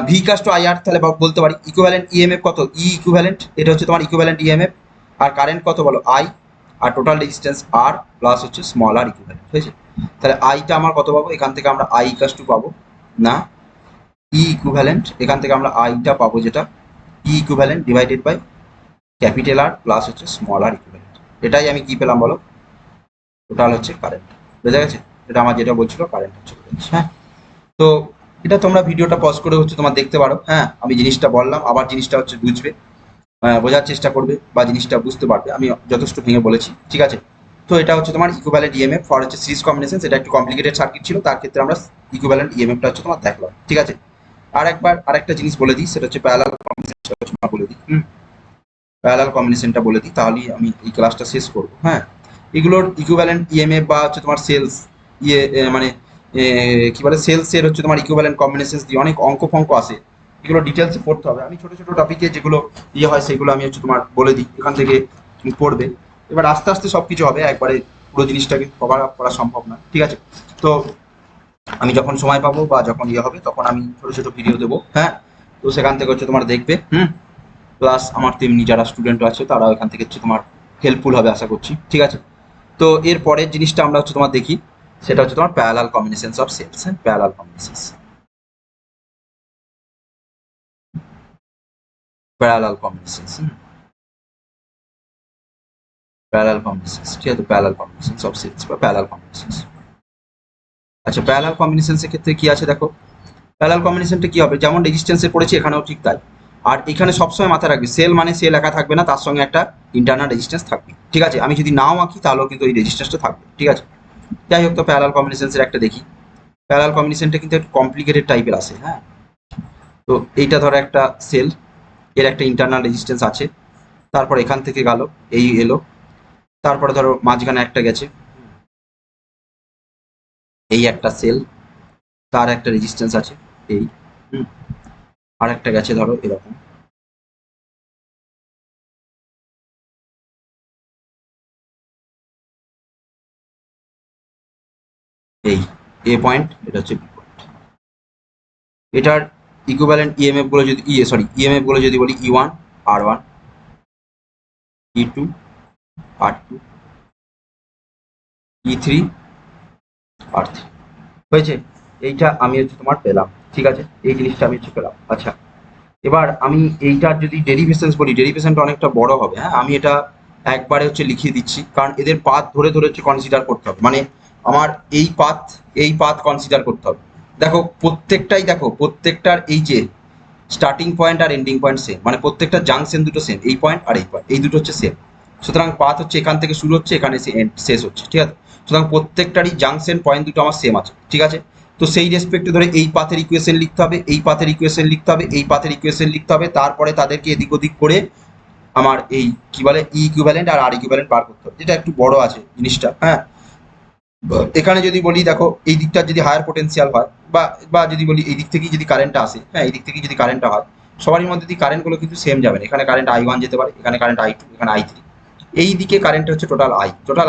ভি কাস টু আই আর। তাহলে বলতে পারি ইকুইভ্যালেন্ট ইএমএফ কত, ই ইকুইভ্যালেন্ট, এটা হচ্ছে তোমার ইকুইভ্যালেন্ট ইএমএফ, আর কারেন্ট কত বলো আই, আর টোটাল রেজিস্ট্যান্স আর প্লাস হচ্ছে স্মল আর ইকুইভ্যালেন্ট হয়েছে। তাহলে আইটা আমার কত পাবো, এখান থেকে আমরা আই কাস টু পাবো, না ই ইকুইভ্যালেন্ট, এখান থেকে আমরা আইটা পাবো যেটা E equivalent divided by capital R plus হচ্ছে স্মল আর ইকুইভ্যালেন্ট। এটাই আমি কি পেলাম বলো, টোটাল হচ্ছে কারেন্ট। বোঝা গেছে, এটা আমার যেটা বলছিল কারেন্ট হচ্ছে। হ্যাঁ, তো এটা তোমরা ভিডিওটা পজ করে হচ্ছে তোমার দেখতে পারো। হ্যাঁ, আমি জিনিসটা বললাম, আবার জিনিসটা হচ্ছে বুঝবে, বোঝার চেষ্টা করবে বা জিনিসটা বুঝতে পারবে, আমি যথেষ্ট ভেঙে বলেছি, ঠিক আছে। তো এটা হচ্ছে তোমার ইকুইভ্যালেন্ট ইএমএফ ফর হচ্ছে সিরিজ কম্বিনেশন, এটা একটু কমপ্লিকেটেড সার্কিট ছিল, তার ক্ষেত্রে আমরা ইকুইভ্যালেন্ট ইএমএফটা হচ্ছে তোমার দেখলাম, ঠিক আছে। আর একবার আরেকটা জিনিস বলে দিই, সেটা হচ্ছে প্যারালাল কম্বিনেশনটা বলে দিই, প্যারালাল কম্বিনেশনটা বলে দিই, তাহলেই আমি এই ক্লাসটা শেষ করব। হ্যাঁ, এগুলোর ইকুইভ্যালেন্ট ইএমএফ বা হচ্ছে তোমার সেলস ইয়ে মানে কি বলে সেলসের হচ্ছে তোমার ইকুইভ্যালেন্ট কম্বিনেশন দিয়ে অনেক অঙ্ক ফঙ্ক আসে, এগুলো ডিটেলসে পড়তে হবে। আমি ছোট ছোট টপিকে যেগুলো ইয়ে হয় সেগুলো আমি হচ্ছে তোমার বলে দিই, এখান থেকে তুমি পড়বে। এবার আস্তে আস্তে সব কিছু হবে, একবারে পুরো জিনিসটাকে কভার আপ করা সম্ভব না, ঠিক আছে। তো আমি যখন সময় পাবো বা যখন ইয়ে হবে তখন আমি ছোট ছোট ভিডিও দেবো। হ্যাঁ, তো সেখান থেকে হচ্ছে তোমার দেখবে, প্লাস আমার তেমনি যারা স্টুডেন্ট আছে তারাও এখান থেকে হচ্ছে তোমার হেল্পফুল হবে আশা করছি, ঠিক আছে। তো এর পরের জিনিসটা আমরা হচ্ছে তোমার দেখি, সেটা হচ্ছে তোমার প্যারালাল কম্বিনেশনস অফ সেলস। হ্যাঁ, parallel combinations, parallel combinations, parallel combinations, ঠিক আছে, প্যারালাল কম্বিনেশনস অফ সেলস বা প্যারালাল কম্বিনেশনস। আচ্ছা, প্যারালাল কম্বিনেশনসের ক্ষেত্রে কি আছে দেখো, প্যারালাল কম্বিনেশনটা কি হবে, যেমন রেজিস্ট্যান্সে পড়েছে এখানেও ঠিক তাই। আর এখানে সবসময় মাথায় রাখবে সেল মানে সেল একা থাকবে না, তার সঙ্গে একটা ইন্টারনাল রেজিস্ট্যান্স থাকবে, ঠিক আছে। আমি যদি নাও আঁকি তাহলেও কিন্তু এই রেজিস্ট্যান্সটা থাকবে, ঠিক আছে। যাই হোক, তো প্যারালাল কম্বিনেশনসের একটা দেখি। প্যারালাল কম্বিনেশনটা কিন্তু একটু কমপ্লিকেটেড টাইপের আসে। হ্যাঁ, তো এইটা ধরো একটা সেল, এর একটা ইন্টারনাল রেজিস্ট্যান্স আছে, তারপর এখান থেকে গেল এই এলো, তারপরে ধরো মাঝখানে একটা গেছে, এই একটা সেল, তার একটা রেজিস্ট্যান্স আছে এই, আর একটা গেছে ধরো এরকম, এই এ পয়েন্ট, এটা হচ্ছে বি পয়েন্ট। এটার ইকুইভ্যালেন্ট ইএমএফ গুলো যদি ইএমএফ গুলো যদি বলি ই1 আর1 ই2 আর2 ই3 আর3 হয়েছে। এইটা আমি হচ্ছে তোমার পেলাম, ঠিক আছে, এই জিনিসটা আমি হচ্ছে পেলাম। আচ্ছা, এবার আমি এইটার যদি ডেরিভেশনস বলি, ডেরিভেশনটা অনেকটা বড় হবে। হ্যাঁ, আমি এটা একবারে হচ্ছে লিখিয়ে দিচ্ছি, কারণ এদের পাথ ধরে ধরে হচ্ছে কনসিডার করতে হবে, মানে আমার এই পাথ কনসিডার করতে হবে। দেখো প্রত্যেকটার এই যে স্টার্টিং পয়েন্ট আর এন্ডিং পয়েন্ট সেম, মানে প্রত্যেকটা জাংশন দুটো সেম, এই পয়েন্ট আর এই পয়েন্ট, এই দুটো হচ্ছে সেম। সুতরাং পাথ হচ্ছে এখান থেকে শুরু হচ্ছে, এখানে শেষ হচ্ছে, ঠিক আছে। সুতরাং প্রত্যেকটারই জাংশন পয়েন্ট দুটো আমার সেম আছে, ঠিক আছে। তো সেই রেসপেক্টে ধরে এই পাথের ইকুয়েশন লিখতে হবে, এই পাথের ইকুয়েশন লিখতে হবে, এই পাথের ইকুয়েশন লিখতে হবে, তারপরে তাদেরকে এদিক ওদিক করে আমার এই কি বলে ই ইকুইভ্যালেন্ট আর আর ইকুইভ্যালেন্ট বার করতে হবে, যেটা একটু বড় আছে জিনিসটা। হ্যাঁ, এখানে যদি বলি দেখো এই দিকটা যদি হায়ার পোটেন্সিয়াল হয় বা বা যদি বলি এই দিক থেকেই যদি কারেন্টটা আসে, হ্যাঁ, এই দিক থেকেই যদি কারেন্টটা হয়, সবারই মধ্যে দিয়ে কারেন্টগুলো কিন্তু সেম যাবে না। এখানে কারেন্ট I1 যেতে পারে, এখানে কারেন্ট I2, এখানে I3। এই দিকে কারেন্ট হচ্ছে total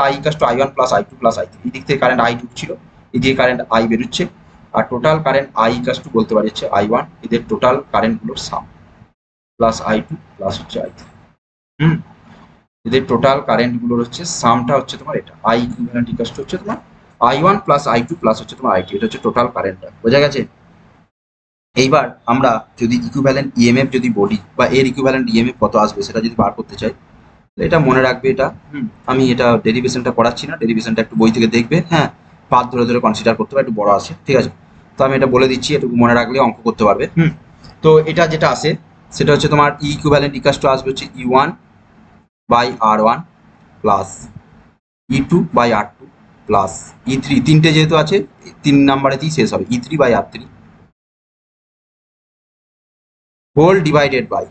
I equals two I1 plus I2 plus I3। এই দিক থেকে কারেন্ট I ঢুকছিল, এই দিকে কারেন্ট I বেরোচ্ছে, আর total current I equals to বলতে পারি হচ্ছে I1, এদের টোটাল কারেন্টগুলোর সাম প্লাস I2 প্লাস হচ্ছে I3। এদের টোটাল কারেন্টগুলোর হচ্ছে সামটা হচ্ছে তোমার এটা I ইকুইভ্যালেন্ট ইকাস টু হচ্ছে তোমার I1 প্লাস I2 প্লাস হচ্ছে তোমার I3। এটা হচ্ছে টোটাল কারেন্টটা, বোঝা গেছে। এইবার আমরা যদি ইকুইভ্যালেন্ট ইএমএফ যদি বলি বা এর ইকুইভ্যালেন্ট ইএমএফ কত আসবে সেটা যদি বার করতে চাই, এটা মনে রাখবে এটা। আমি এটা ডেরিভেশনটা করাচ্ছি না, ডেরিভেশনটা একটু বই থেকে দেখবে। হ্যাঁ, পাথ ধরে ধরে কনসিডার করতে হবে, একটু বড় আছে, ঠিক আছে। তো আমি এটা বলে দিচ্ছি, এটুকু মনে রাখলে অঙ্ক করতে পারবে। তো এটা যেটা আসে সেটা হচ্ছে তোমার ই ইকুইভ্যালেন্ট ইকাস টু আসবে হচ্ছে E1 by R1 plus E2 by R2 plus E3, তিনটে যেহেতু আছে 3 নাম্বারেতেই শেষ হবে, E3 by R3 whole divided by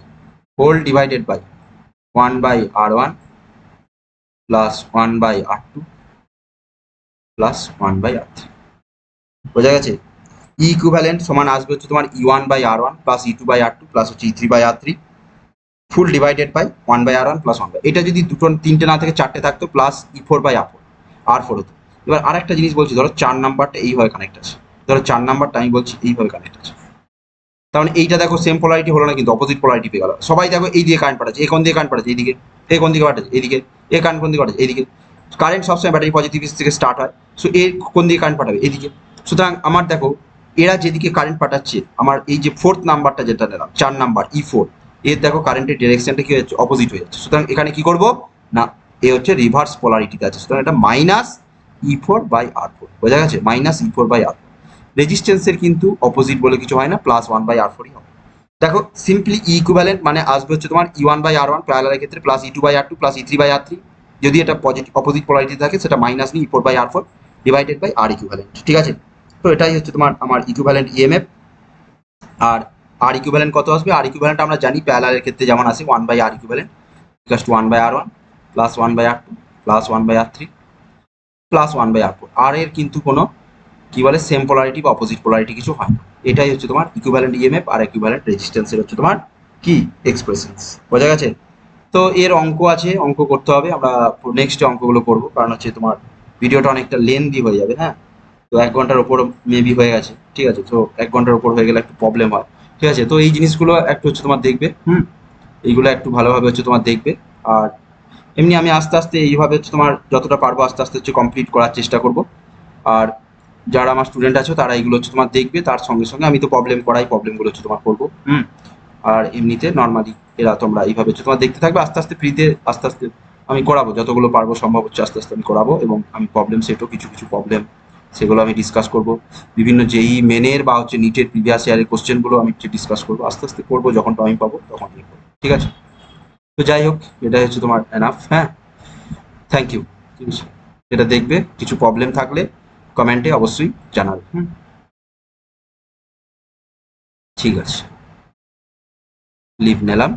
1 by R1 plus 1 by R2 plus 1 by R3. বোঝা গেছে। ই ইকুইভ্যালেন্ট সমান আসবে হচ্ছে তোমার E1/R1 প্লাস E2/R2 প্লাস হচ্ছে E3/R3 full divided by 1/R1 plus 1 এটা যদি দুটো তিনটে না থেকে চারটে থাকতো প্লাস E4/R4 হতো। এবার আরেকটা জিনিস বলছি, ধরো 4 নাম্বারটা এইভাবে কানেক্ট আছে, ধরো 4 নাম্বারটা আমি বলছি এইভাবে কানেক্ট আছে, তার মানে এইটা দেখো সেম পোলারিটি হলো না, কিন্তু অপোজিট পোলারিটি পেয়ে গেল। সবাই দেখো এই দিয়ে কারেন্ট পাঠাচ্ছে, এ কোন দিয়ে কারেন্ট পাঠাচ্ছে এইদিকে, এ কোন দিকে পাঠাচ্ছে এইদিকে, এ কারেন্ট কোন দিকে পাঠাচ্ছে এইদিকে। কারেন্ট সবসময় ব্যাটারি পজিটিভ থেকে স্টার্ট হয়, সো এর কোন দিকে কারেন্ট পাঠাবে এইদিকে। সুতরাং আমার দেখো এরা যেদিকে কারেন্ট পাঠাচ্ছে, আমার এই যে ফোর্থ নাম্বারটা যেটা নিলাম 4 নাম্বার E4, এর দেখো কারেন্টের ডিরেকশনটা কি হয়ে যাচ্ছে, অপোজিট হয়ে যাচ্ছে। সুতরাং এখানে কি করব না, এ হচ্ছে রিভার্স পোলারিটিতে আছে, সুতরাং এটা -E4/R4 বোঝা গেছে, -E4/R4। রেজিস্ট্যান্সের কিন্তু অপোজিট বলে কিছু হয় না, +1/R4ই হবে। দেখো সিম্পলি ই ইকুইভ্যালেন্ট মানে আসবে হচ্ছে তোমার E1/R1 প্যারালালের ক্ষেত্রে প্লাস E2/R2 প্লাস E3/R3, যদি এটা পজিটিভ অপোজিট পোলারিটি থাকে সেটা মাইনাস নিয়ে E4/R4 divided by R equivalent, ঠিক আছে। তো এটাই হচ্ছে তোমার আমার ইকুইভ্যালেন্ট ইএমএফ। আর আর ইকুইভ্যালেন্ট কত আসবে, আর ইকুইভ্যালেন্ট আমরা জানি প্যারালালের ক্ষেত্রে যেমন আসে 1/R equivalent equals to 1/R1 plus 1/R2 plus 1/R3 plus 1/R4। আর এর কিন্তু কোনো কি বলে সেম পোলারিটি বা অপোজিট পোলারিটি কিছু হয় না। এটাই হচ্ছে তোমার ইকুইভ্যালেন্ট ইএমএফ আর ইকুইভ্যালেন্ট রেজিস্ট্যান্সের হচ্ছে তোমার কি এক্সপ্রেশনস, বোঝা গেছে। তো এর অঙ্ক আছে, অঙ্ক করতে হবে, আমরা নেক্সট অঙ্কগুলো করবো, কারণ হচ্ছে তোমার ভিডিওটা অনেকটা লেন্দি হয়ে যাবে। হ্যাঁ, তো 1 ঘন্টার ওপর মেবি হয়ে গেছে, ঠিক আছে। তো 1 ঘন্টার ওপর হয়ে গেলে একটু প্রবলেম হয়, ঠিক আছে। তো এই জিনিসগুলো একটু হচ্ছে তোমার দেখবে, এইগুলো একটু ভালোভাবে হচ্ছে তোমার দেখবে। আর এমনি আমি আস্তে আস্তে এইভাবে হচ্ছে তোমার যতটা পারবো আস্তে আস্তে হচ্ছে কমপ্লিট করার চেষ্টা করব। আর যারা আমার স্টুডেন্ট আছে তারা এইগুলো হচ্ছে তোমার দেখবে, তার সঙ্গে সঙ্গে আমি তো প্রবলেম করাই, প্রবলেমগুলো হচ্ছে তোমার করবো। আর এমনিতে নর্মালি এরা তোমরা এইভাবে হচ্ছে তোমার দেখতে থাকবে, আস্তে আস্তে ফ্রিতে আস্তে আস্তে আমি করাবো, যতগুলো পারবো সম্ভব হচ্ছে আস্তে আস্তে আমি করাবো। এবং আমি প্রবলেম সেটও কিছু কিছু প্রবলেম সেগুলো আমি ডিসকাস করব, বিভিন্ন যেই মেনের বা হচ্ছে নিটের প্রিভিয়াস ইয়ারের কোশ্চেনগুলো আমি ডিসকাস করবো, আস্তে আস্তে করবো, যখন টাইম পাবো তখন করবো, ঠিক আছে। তো যাই হোক, এটা হচ্ছে তোমার এনাফ। হ্যাঁ, থ্যাংক ইউ। ঠিক আছে, এটা দেখবে, কিছু প্রবলেম থাকলে কমেন্টে অবশ্যই জানাবে। ঠিক আছে, লিভ নিলাম।